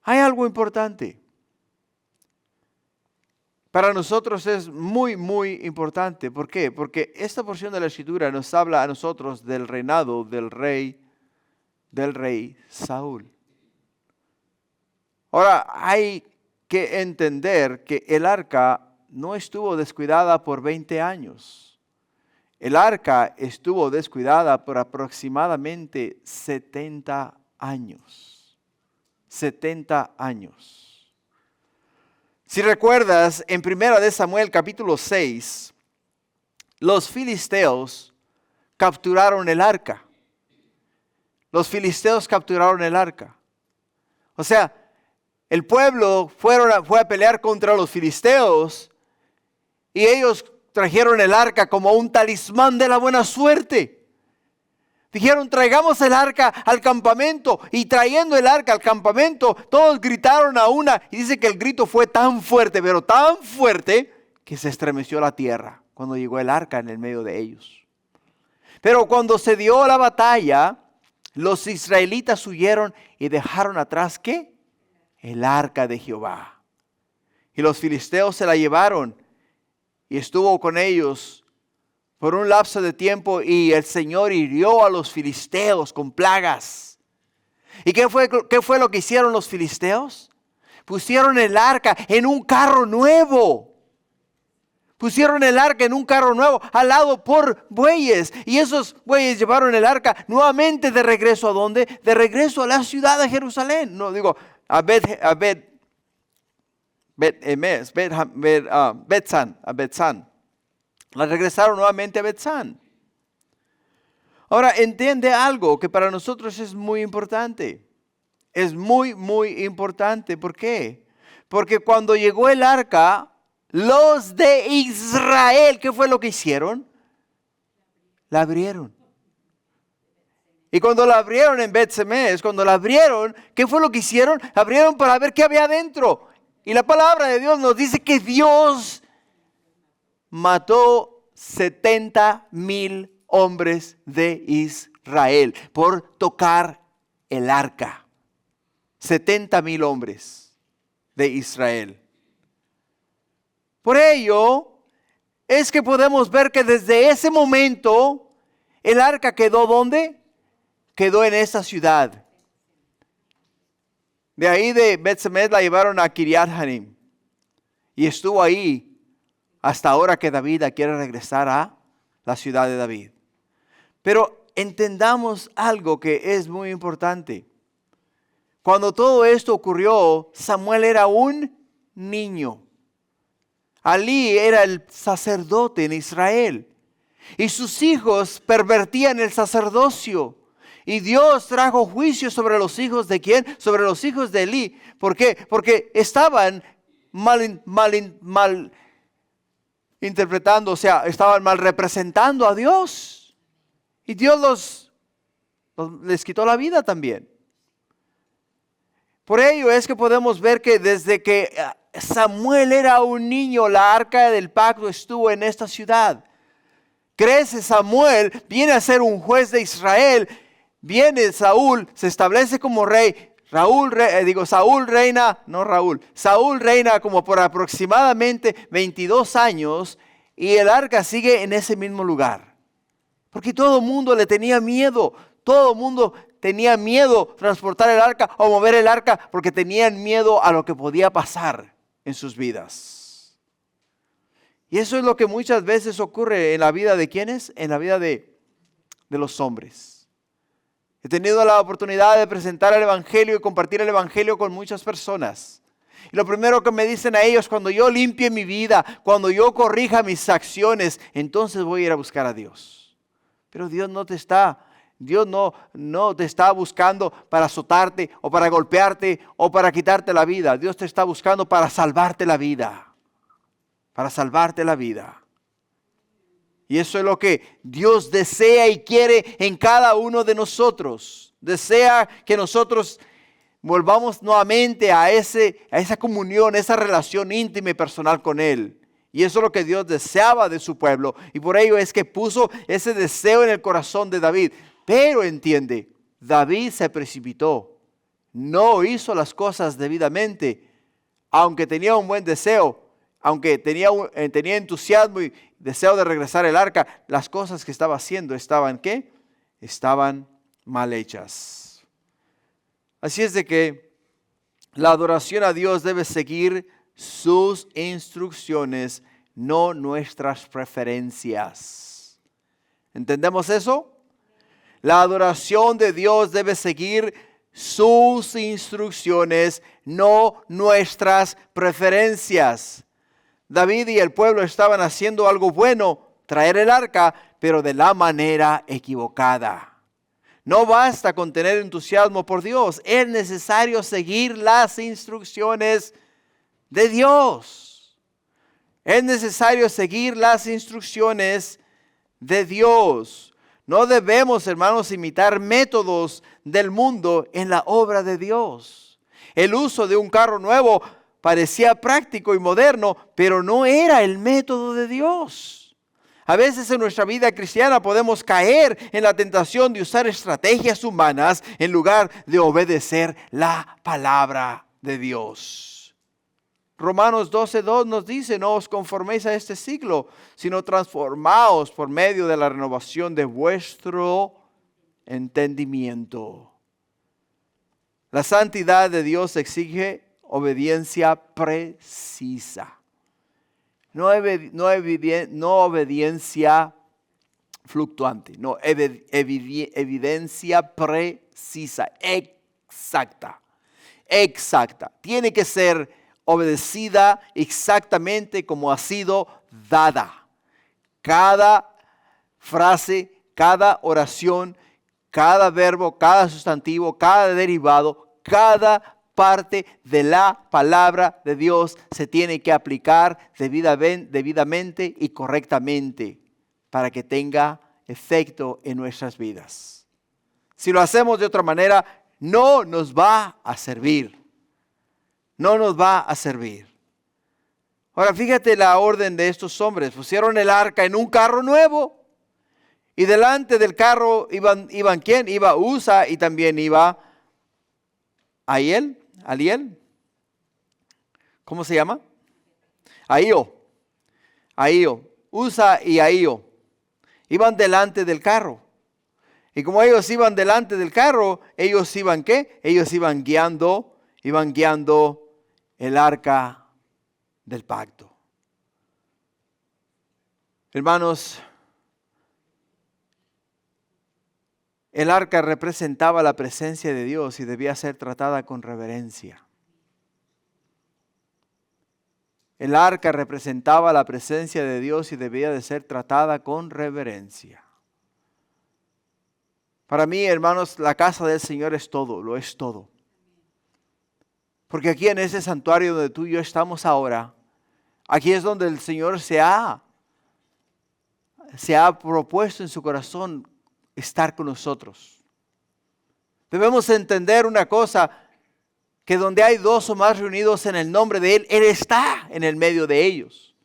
[SPEAKER 1] hay algo importante. Para nosotros es muy, muy importante. ¿Por qué? Porque esta porción de la escritura nos habla a nosotros del reinado del rey Saúl. Ahora, hay que entender que el arca no estuvo descuidada por 20 años. El arca estuvo descuidada por aproximadamente 70 años. 70 años. Si recuerdas, en 1 Samuel capítulo 6, los filisteos capturaron el arca. Los filisteos capturaron el arca. O sea, el pueblo fue a pelear contra los filisteos y ellos trajeron el arca como un talismán de la buena suerte. Dijeron: traigamos el arca al campamento. Y trayendo el arca al campamento, todos gritaron a una. Y dice que el grito fue tan fuerte, pero tan fuerte, que se estremeció la tierra cuando llegó el arca en el medio de ellos. Pero cuando se dio la batalla, los israelitas huyeron y dejaron atrás, ¿qué? El arca de Jehová. Y los filisteos se la llevaron y estuvo con ellos por un lapso de tiempo, y el Señor hirió a los filisteos con plagas. ¿Y qué fue lo que hicieron los filisteos? Pusieron el arca en un carro nuevo. Pusieron el arca en un carro nuevo, alado por bueyes. Y esos bueyes llevaron el arca nuevamente de regreso. ¿A dónde? De regreso a la ciudad de Jerusalén. No, digo, a Bet-San. La regresaron nuevamente a Bet-San. Ahora, entiende algo que para nosotros es muy importante. Es muy, muy importante. ¿Por qué? Porque cuando llegó el arca, los de Israel, ¿qué fue lo que hicieron? La abrieron. Y cuando la abrieron en Bet-Semes, ¿qué fue lo que hicieron? La abrieron para ver qué había adentro. Y la palabra de Dios nos dice que Dios mató 70,000 hombres de Israel por tocar el arca. 70,000 hombres de Israel. Por ello es que podemos ver que desde ese momento el arca quedó ¿dónde? Quedó en esa ciudad. De ahí de Bet-Semes la llevaron a Kiriat Jearim y estuvo ahí hasta ahora que David quiere regresar a la ciudad de David. Pero entendamos algo que es muy importante. Cuando todo esto ocurrió, Samuel era un niño. Alí era el sacerdote en Israel. Y sus hijos pervertían el sacerdocio. Y Dios trajo juicio sobre los hijos de ¿quién? Sobre los hijos de Elí. ¿Por qué? Porque estaban interpretando, o sea, estaban mal representando a Dios. Y Dios les quitó la vida también. Por ello es que podemos ver que desde que Samuel era un niño, la arca del pacto estuvo en esta ciudad. Crece Samuel, viene a ser un juez de Israel, viene Saúl, se establece como rey. Saúl reina como por aproximadamente 22 años y el arca sigue en ese mismo lugar. Porque todo el mundo le tenía miedo, todo el mundo tenía miedo transportar el arca o mover el arca porque tenían miedo a lo que podía pasar en sus vidas. Y eso es lo que muchas veces ocurre en la vida de ¿quiénes? En la vida de los hombres. He tenido la oportunidad de presentar el Evangelio y compartir el Evangelio con muchas personas. Y lo primero que me dicen a ellos, cuando yo limpie mi vida, cuando yo corrija mis acciones, entonces voy a ir a buscar a Dios. Pero Dios no te está buscando para azotarte o para golpearte o para quitarte la vida. Dios te está buscando para salvarte la vida. Para salvarte la vida. Y eso es lo que Dios desea y quiere en cada uno de nosotros. Desea que nosotros volvamos nuevamente a esa comunión, esa relación íntima y personal con Él. Y eso es lo que Dios deseaba de su pueblo. Y por ello es que puso ese deseo en el corazón de David. Pero entiende, David se precipitó. No hizo las cosas debidamente. Aunque tenía un buen deseo, aunque tenía entusiasmo y deseo de regresar el arca, las cosas que estaba haciendo estaban ¿qué? Estaban mal hechas. Así es de que la adoración a Dios debe seguir sus instrucciones, no nuestras preferencias. ¿Entendemos eso? La adoración de Dios debe seguir sus instrucciones, no nuestras preferencias. David y el pueblo estaban haciendo algo bueno, traer el arca, pero de la manera equivocada. No basta con tener entusiasmo por Dios, es necesario seguir las instrucciones de Dios. Es necesario seguir las instrucciones de Dios. No debemos, hermanos, imitar métodos del mundo en la obra de Dios. El uso de un carro nuevo parecía práctico y moderno, pero no era el método de Dios. A veces en nuestra vida cristiana podemos caer en la tentación de usar estrategias humanas en lugar de obedecer la palabra de Dios. Romanos 12:2 nos dice, no os conforméis a este siglo, sino transformaos por medio de la renovación de vuestro entendimiento. La santidad de Dios exige obediencia precisa. No obediencia fluctuante, no, evidencia precisa, exacta. Tiene que ser obedecida exactamente como ha sido dada. Cada frase, cada oración, cada verbo, cada sustantivo, cada derivado, cada parte de la palabra de Dios se tiene que aplicar debidamente y correctamente para que tenga efecto en nuestras vidas. Si lo hacemos de otra manera, no nos va a servir. No nos va a servir. Ahora fíjate la orden de estos hombres. Pusieron el arca en un carro nuevo. Y delante del carro iban ¿quién? Iba Usa y también iba Aliel. ¿Cómo se llama? Ahío. Usa y Ahío. Iban delante del carro. Y como ellos iban delante del carro, ellos iban ¿qué? Ellos iban guiando el arca del pacto. Hermanos, el arca representaba la presencia de Dios y debía ser tratada con reverencia. El arca representaba la presencia de Dios y debía de ser tratada con reverencia. Para mí, hermanos, la casa del Señor es todo, lo es todo. Porque aquí en ese santuario donde tú y yo estamos ahora, aquí es donde el Señor se ha se ha propuesto en su corazón estar con nosotros. Debemos entender una cosa, que donde hay dos o más reunidos en el nombre de Él, Él está en el medio de ellos.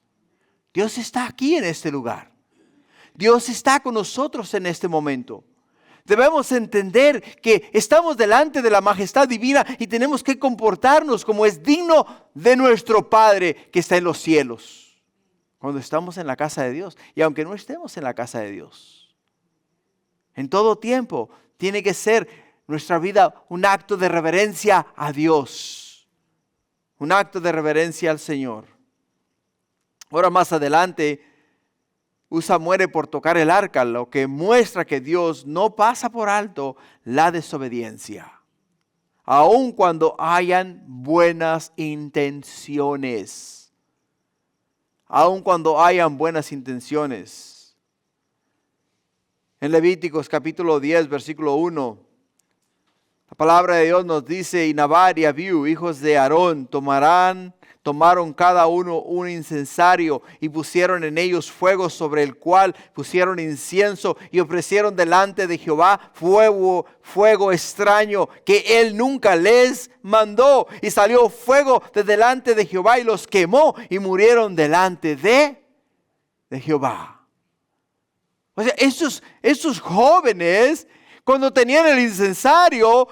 [SPEAKER 1] Dios está aquí en este lugar. Dios está con nosotros en este momento. Debemos entender que estamos delante de la majestad divina y tenemos que comportarnos como es digno de nuestro Padre que está en los cielos. Cuando estamos en la casa de Dios y aunque no estemos en la casa de Dios. En todo tiempo tiene que ser nuestra vida un acto de reverencia a Dios. Un acto de reverencia al Señor. Ahora más adelante, Usa muere por tocar el arca, lo que muestra que Dios no pasa por alto la desobediencia. Aun cuando hayan buenas intenciones. Aun cuando hayan buenas intenciones. En Levíticos capítulo 10, versículo 1. La palabra de Dios nos dice, y Nadab y Abiú, hijos de Aarón, tomaron cada uno un incensario y pusieron en ellos fuego sobre el cual pusieron incienso y ofrecieron delante de Jehová fuego extraño que él nunca les mandó. Y salió fuego de delante de Jehová y los quemó y murieron delante de Jehová. O sea, estos jóvenes, cuando tenían el incensario,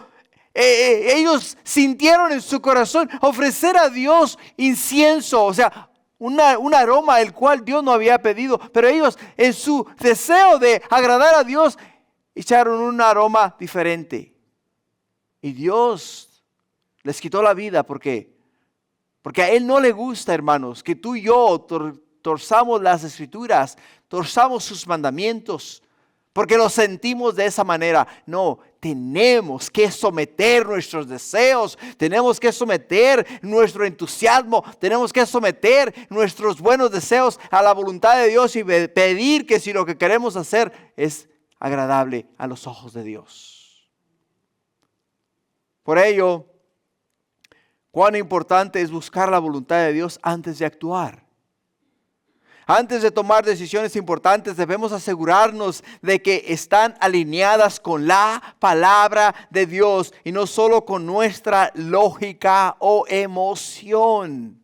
[SPEAKER 1] ellos sintieron en su corazón ofrecer a Dios incienso, o sea, un aroma el cual Dios no había pedido, pero ellos en su deseo de agradar a Dios echaron un aroma diferente. Y Dios les quitó la vida porque a Él no le gusta, hermanos, que tú y yo torzamos las Escrituras, torzamos sus mandamientos, porque lo sentimos de esa manera. No, tenemos que someter nuestros deseos, tenemos que someter nuestro entusiasmo, tenemos que someter nuestros buenos deseos a la voluntad de Dios y pedir que si lo que queremos hacer es agradable a los ojos de Dios. Por ello, cuán importante es buscar la voluntad de Dios antes de actuar. Antes de tomar decisiones importantes, debemos asegurarnos de que están alineadas con la palabra de Dios y no solo con nuestra lógica o emoción.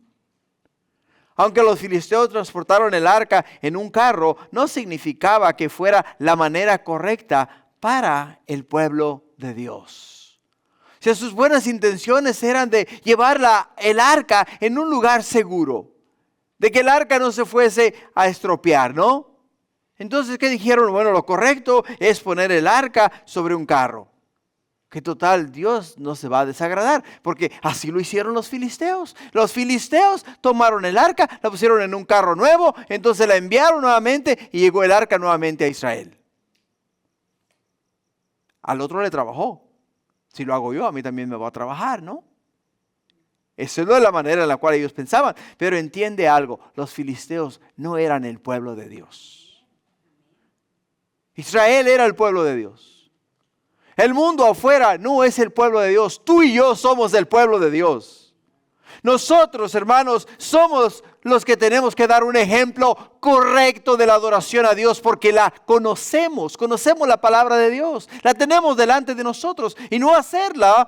[SPEAKER 1] Aunque los filisteos transportaron el arca en un carro, no significaba que fuera la manera correcta para el pueblo de Dios. O sea, sus buenas intenciones eran de llevar el arca en un lugar seguro. De que el arca no se fuese a estropear, ¿no? Entonces, ¿qué dijeron? Bueno, lo correcto es poner el arca sobre un carro. Que total, Dios no se va a desagradar, porque así lo hicieron los filisteos. Los filisteos tomaron el arca, la pusieron en un carro nuevo, entonces la enviaron nuevamente y llegó el arca nuevamente a Israel. Al otro le trabajó. Si lo hago yo, a mí también me va a trabajar, ¿no? Esa no es la manera en la cual ellos pensaban. Pero entiende algo, los filisteos no eran el pueblo de Dios. Israel era el pueblo de Dios. El mundo afuera no es el pueblo de Dios. Tú y yo somos el pueblo de Dios. Nosotros, hermanos, somos los que tenemos que dar un ejemplo correcto de la adoración a Dios porque la conocemos la palabra de Dios. La tenemos delante de nosotros y no hacerlo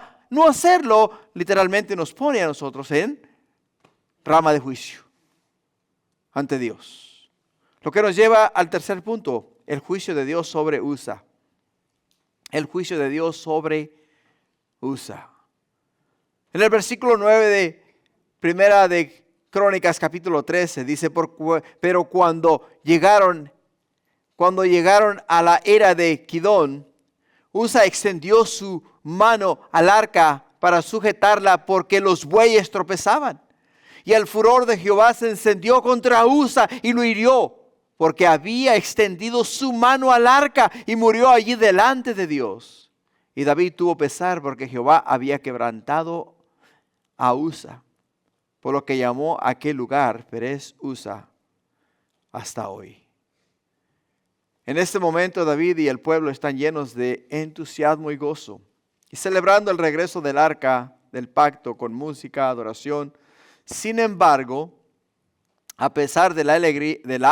[SPEAKER 1] literalmente nos pone a nosotros en rama de juicio ante Dios. Lo que nos lleva al tercer punto, el juicio de Dios sobre Usa. El juicio de Dios sobre Usa. En el versículo 9 de Primera de Crónicas capítulo 13 dice, pero cuando llegaron a la era de Kidón, Usa extendió su mano al arca para sujetarla porque los bueyes tropezaban. Y el furor de Jehová se encendió contra Usa y lo hirió, porque había extendido su mano al arca y murió allí delante de Dios. Y David tuvo pesar porque Jehová había quebrantado a Usa, por lo que llamó a aquel lugar Perez Usa hasta hoy. En este momento David y el pueblo están llenos de entusiasmo y gozo, y celebrando el regreso del arca del pacto con música, adoración. Sin embargo, a pesar de la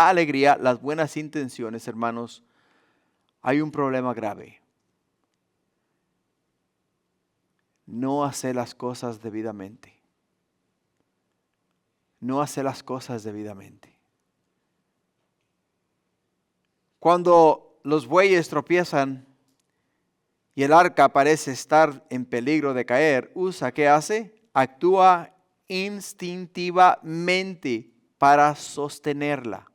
[SPEAKER 1] alegría, las buenas intenciones, hermanos, hay un problema grave. No hacer las cosas debidamente. No hacer las cosas debidamente. Cuando los bueyes tropiezan y el arca parece estar en peligro de caer, Usa, ¿qué hace? Actúa instintivamente para sostenerla.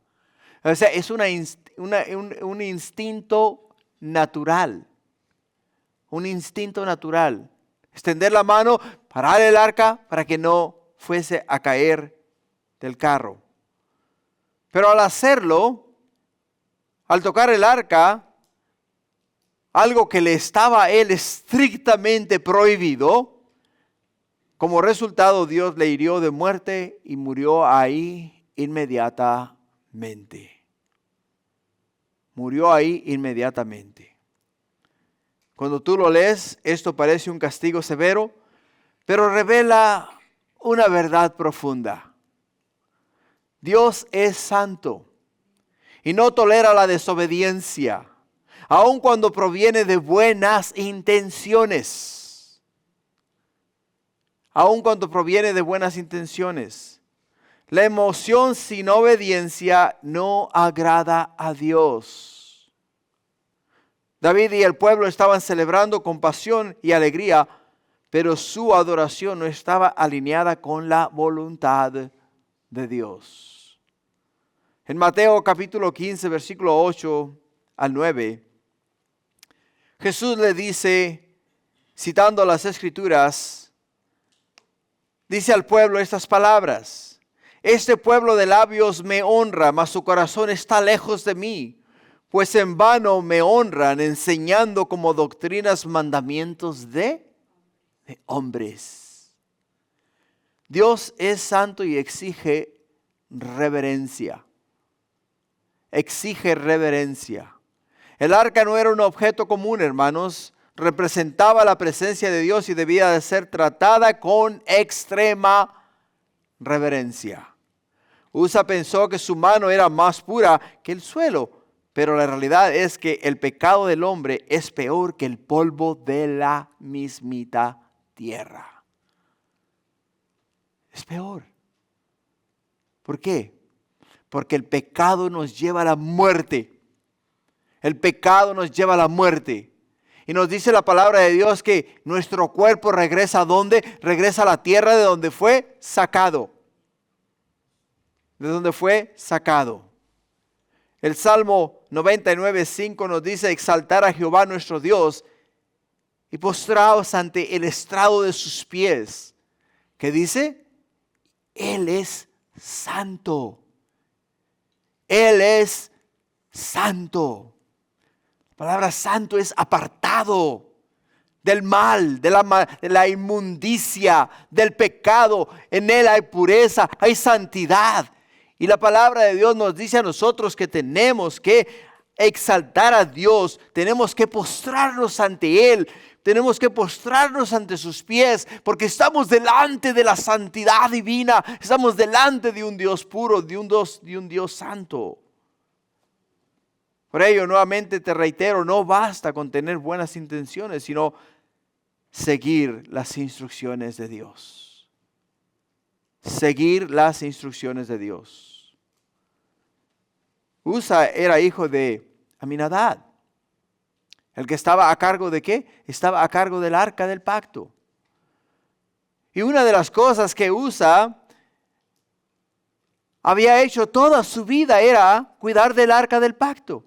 [SPEAKER 1] O sea, es un instinto natural. Un instinto natural. Extender la mano, parar el arca para que no fuese a caer del carro. Pero al hacerlo, al tocar el arca, algo que le estaba a él estrictamente prohibido, como resultado Dios le hirió de muerte y murió ahí inmediatamente. Murió ahí inmediatamente. Cuando tú lo lees, esto parece un castigo severo, pero revela una verdad profunda. Dios es santo y no tolera la desobediencia, aun cuando proviene de buenas intenciones. Aun cuando proviene de buenas intenciones. La emoción sin obediencia no agrada a Dios. David y el pueblo estaban celebrando con pasión y alegría, pero su adoración no estaba alineada con la voluntad de Dios. En Mateo capítulo 15, versículo 8 al 9, Jesús le dice, citando las Escrituras, dice al pueblo estas palabras: este pueblo de labios me honra, mas su corazón está lejos de mí. Pues en vano me honran enseñando como doctrinas mandamientos de hombres. Dios es santo y exige reverencia. Exige reverencia. El arca no era un objeto común, hermanos. Representaba la presencia de Dios y debía de ser tratada con extrema reverencia. Usa pensó que su mano era más pura que el suelo. Pero la realidad es que el pecado del hombre es peor que el polvo de la mismita tierra. Es peor. ¿Por qué? Porque el pecado nos lleva a la muerte. El pecado nos lleva a la muerte. Y nos dice la palabra de Dios que nuestro cuerpo regresa ¿a dónde? Regresa a la tierra de donde fue sacado. De donde fue sacado. El Salmo 99:5 nos dice: exaltar a Jehová nuestro Dios y postraos ante el estrado de sus pies. ¿Qué dice? Él es santo. Él es santo. La palabra santo es apartado del mal, de la inmundicia, del pecado. En Él hay pureza, hay santidad. Y la palabra de Dios nos dice a nosotros que tenemos que exaltar a Dios, tenemos que postrarnos ante Él, tenemos que postrarnos ante sus pies, porque estamos delante de la santidad divina, estamos delante de un Dios puro, de un Dios santo. Por ello, nuevamente te reitero, no basta con tener buenas intenciones, sino seguir las instrucciones de Dios. Seguir las instrucciones de Dios. Usa era hijo de Aminadab. El que estaba a cargo de ¿qué? Estaba a cargo del arca del pacto. Y una de las cosas que Usa había hecho toda su vida era cuidar del arca del pacto.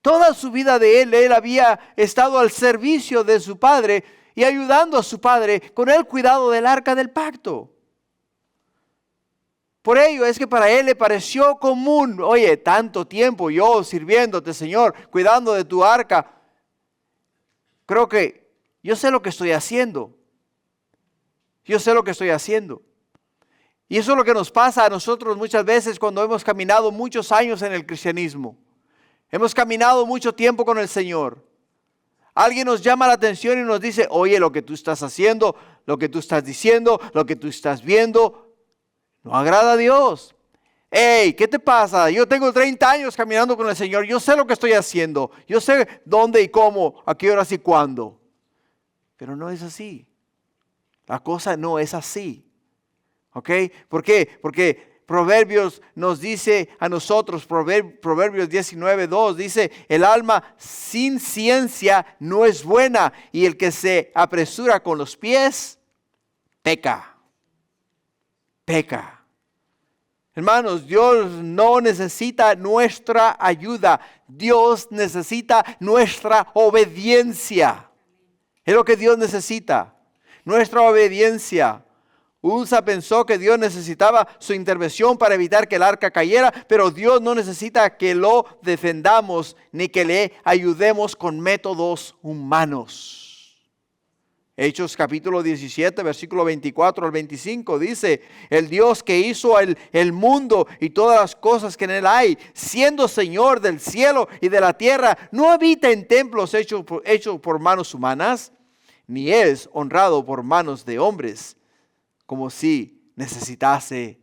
[SPEAKER 1] Toda su vida de él había estado al servicio de su padre y ayudando a su padre con el cuidado del arca del pacto. Por ello es que para él le pareció común, oye, tanto tiempo yo sirviéndote, Señor, cuidando de tu arca. Creo que yo sé lo que estoy haciendo. Yo sé lo que estoy haciendo. Y eso es lo que nos pasa a nosotros muchas veces cuando hemos caminado muchos años en el cristianismo. Hemos caminado mucho tiempo con el Señor. Alguien nos llama la atención y nos dice, oye, lo que tú estás haciendo, lo que tú estás diciendo, lo que tú estás viendo, No agrada a Dios. Hey, ¿qué te pasa? Yo tengo 30 años caminando con el Señor. Yo sé lo que estoy haciendo. Yo sé dónde y cómo, a qué horas y cuándo. Pero no es así. La cosa no es así. ¿Ok? ¿Por qué? Porque Proverbios nos dice a nosotros, Proverbios 19:2 dice, el alma sin ciencia no es buena y el que se apresura con los pies, peca. Peca. Hermanos, Dios no necesita nuestra ayuda. Dios necesita nuestra obediencia. Es lo que Dios necesita. Nuestra obediencia. Usa pensó que Dios necesitaba su intervención para evitar que el arca cayera, pero Dios no necesita que lo defendamos ni que le ayudemos con métodos humanos. Hechos capítulo 17, versículo 24 al 25 dice, el Dios que hizo el mundo y todas las cosas que en él hay, siendo Señor del cielo y de la tierra, no habita en templos hechos por manos humanas, ni es honrado por manos de hombres, como si necesitase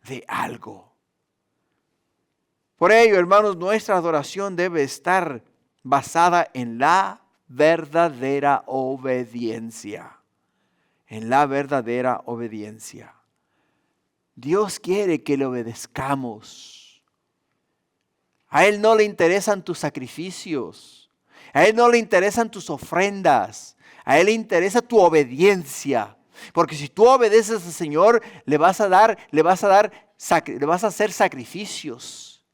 [SPEAKER 1] de algo. Por ello, hermanos, nuestra adoración debe estar basada en la verdadera obediencia. En la verdadera obediencia. Dios quiere que le obedezcamos. A Él no le interesan tus sacrificios. A Él no le interesan tus ofrendas. A Él le interesa tu obediencia. Porque si tú obedeces al Señor, le vas a hacer sacrificios.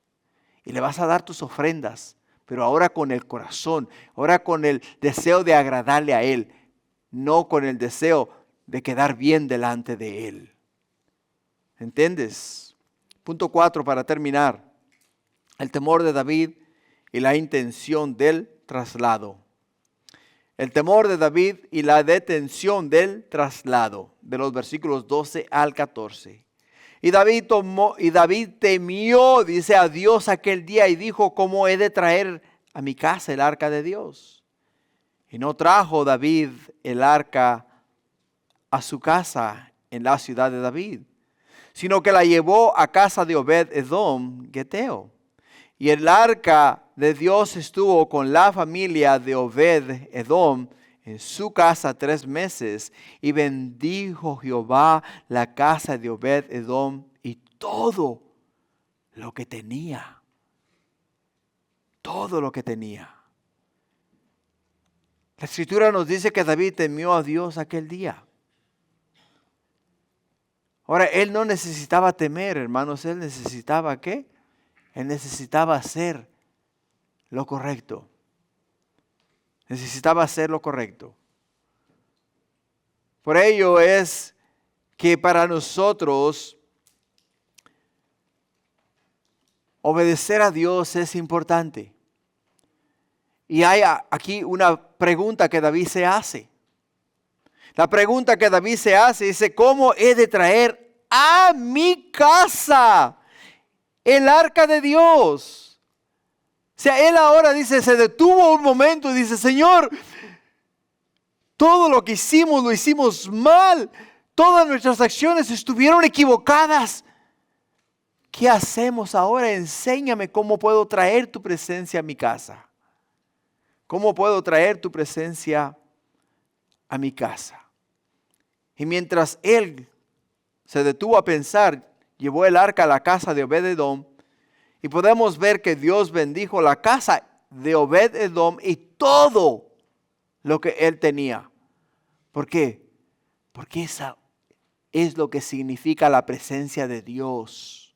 [SPEAKER 1] Y le vas a dar tus ofrendas. Pero ahora con el corazón, ahora con el deseo de agradarle a Él, no con el deseo de quedar bien delante de Él. ¿Entiendes? Punto 4 para terminar. El temor de David y la intención del traslado. El temor de David y la detención del traslado, de los versículos 12 al 14. Y David temió, dice, a Dios aquel día y dijo, ¿cómo he de traer a mi casa el arca de Dios? Y no trajo David el arca a su casa en la ciudad de David, sino que la llevó a casa de Obed-edom, geteo. Y el arca de Dios estuvo con la familia de Obed-edom en su casa 3 meses, y bendijo Jehová la casa de Obed-edom y todo lo que tenía. Todo lo que tenía. La Escritura nos dice que David temió a Dios aquel día. Ahora, él no necesitaba temer, hermanos, él necesitaba ¿qué? Él necesitaba hacer lo correcto. Necesitaba hacer lo correcto. Por ello es que para nosotros obedecer a Dios es importante. Y hay aquí una pregunta que David se hace. La pregunta que David se hace dice, ¿cómo he de traer a mi casa el arca de Dios? O sea, él ahora dice, se detuvo un momento y dice, Señor, todo lo que hicimos lo hicimos mal. Todas nuestras acciones estuvieron equivocadas. ¿Qué hacemos ahora? Enséñame cómo puedo traer tu presencia a mi casa. ¿Cómo puedo traer tu presencia a mi casa? Y mientras él se detuvo a pensar, llevó el arca a la casa de Obed-edom. Y podemos ver que Dios bendijo la casa de Obed-edom y todo lo que él tenía. ¿Por qué? Porque esa es lo que significa la presencia de Dios.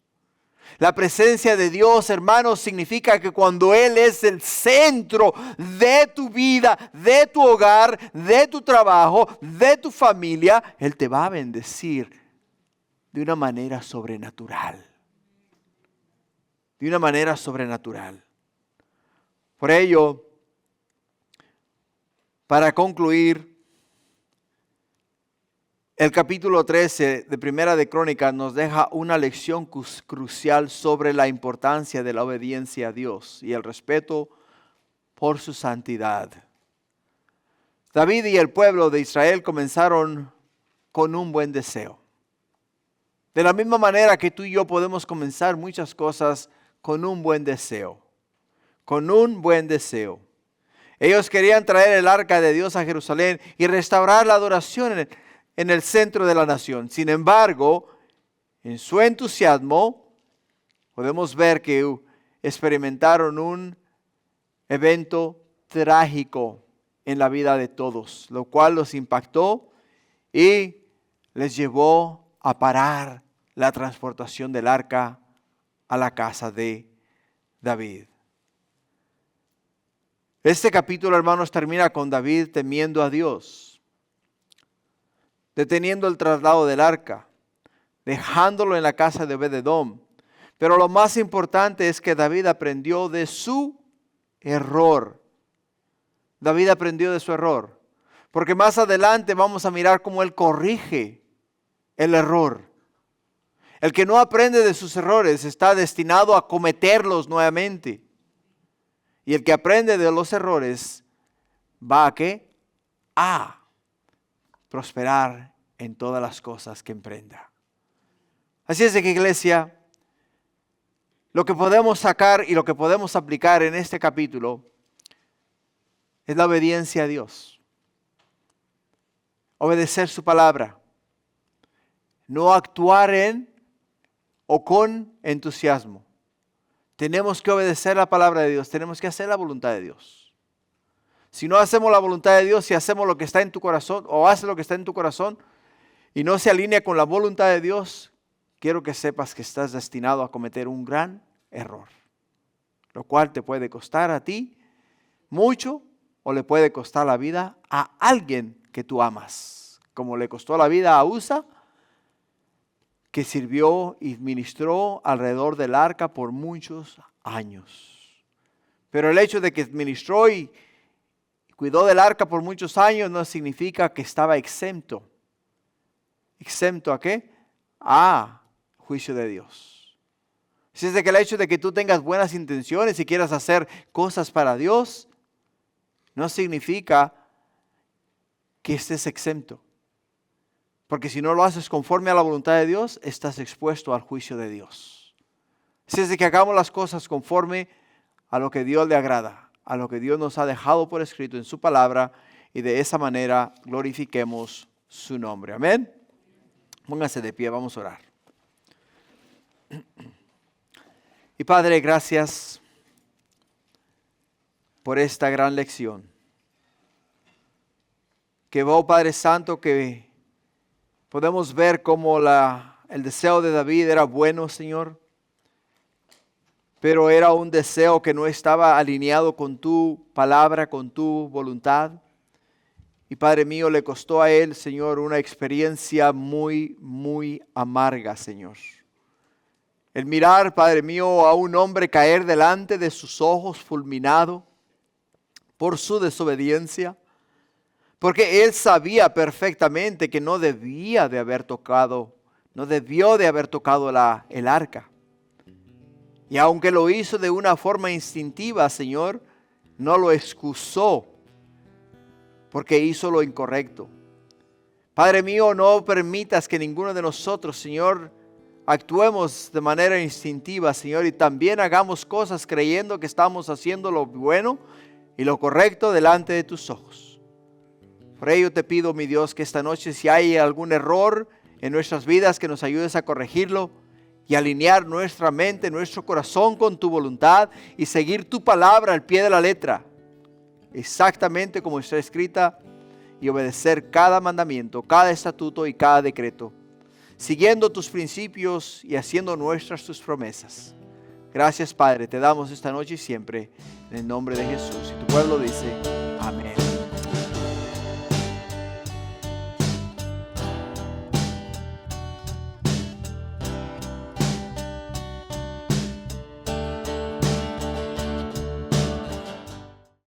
[SPEAKER 1] La presencia de Dios, hermanos, significa que cuando Él es el centro de tu vida, de tu hogar, de tu trabajo, de tu familia, Él te va a bendecir de una manera sobrenatural. De una manera sobrenatural. Por ello, para concluir, el capítulo 13 de Primera de Crónicas nos deja una lección crucial sobre la importancia de la obediencia a Dios y el respeto por su santidad. David y el pueblo de Israel comenzaron con un buen deseo. De la misma manera que tú y yo podemos comenzar muchas cosas con un buen deseo. Con un buen deseo. Ellos querían traer el arca de Dios a Jerusalén y restaurar la adoración en el centro de la nación. Sin embargo, en su entusiasmo, podemos ver que experimentaron un evento trágico en la vida de todos, lo cual los impactó y les llevó a parar la transportación del arca a la casa de David. Este capítulo, hermanos, termina con David temiendo a Dios, deteniendo el traslado del arca, dejándolo en la casa de Obed-Edom. Pero lo más importante es que David aprendió de su error. David aprendió de su error. Porque más adelante vamos a mirar cómo él corrige el error. El que no aprende de sus errores está destinado a cometerlos nuevamente. Y el que aprende de los errores va a ¿qué? A prosperar en todas las cosas que emprenda. Así es de que, iglesia, lo que podemos sacar y lo que podemos aplicar en este capítulo es la obediencia a Dios. Obedecer su palabra. No actuar en o con entusiasmo. Tenemos que obedecer la palabra de Dios. Tenemos que hacer la voluntad de Dios. Si no hacemos la voluntad de Dios, si hacemos lo que está en tu corazón o haces lo que está en tu corazón y no se alinea con la voluntad de Dios, quiero que sepas que estás destinado a cometer un gran error. Lo cual te puede costar a ti mucho o le puede costar la vida a alguien que tú amas. Como le costó la vida a Usa, que sirvió y ministró alrededor del arca por muchos años. Pero el hecho de que ministró y cuidó del arca por muchos años no significa que estaba exento. ¿Exento a qué? A juicio de Dios. Si es de que el hecho de que tú tengas buenas intenciones y quieras hacer cosas para Dios, no significa que estés exento. Porque si no lo haces conforme a la voluntad de Dios, estás expuesto al juicio de Dios. Si es de que hagamos las cosas conforme a lo que Dios le agrada, a lo que Dios nos ha dejado por escrito en su palabra, y de esa manera glorifiquemos su nombre. Amén. Póngase de pie, vamos a orar. Y Padre, gracias por esta gran lección. Que vos, Padre Santo, que podemos ver cómo el deseo de David era bueno, Señor, pero era un deseo que no estaba alineado con tu palabra, con tu voluntad. Y Padre mío, le costó a él, Señor, una experiencia muy, muy amarga, Señor. El mirar, Padre mío, a un hombre caer delante de sus ojos fulminado por su desobediencia. Porque él sabía perfectamente que no debió de haber tocado el arca. Y aunque lo hizo de una forma instintiva, Señor, no lo excusó porque hizo lo incorrecto. Padre mío, no permitas que ninguno de nosotros, Señor, actuemos de manera instintiva, Señor, y también hagamos cosas creyendo que estamos haciendo lo bueno y lo correcto delante de tus ojos. Por ello te pido, mi Dios, que esta noche si hay algún error en nuestras vidas, que nos ayudes a corregirlo y alinear nuestra mente, nuestro corazón con tu voluntad y seguir tu palabra al pie de la letra, exactamente como está escrita, y obedecer cada mandamiento, cada estatuto y cada decreto, siguiendo tus principios y haciendo nuestras tus promesas. Gracias, Padre, te damos esta noche y siempre en el nombre de Jesús. Y tu pueblo dice, amén.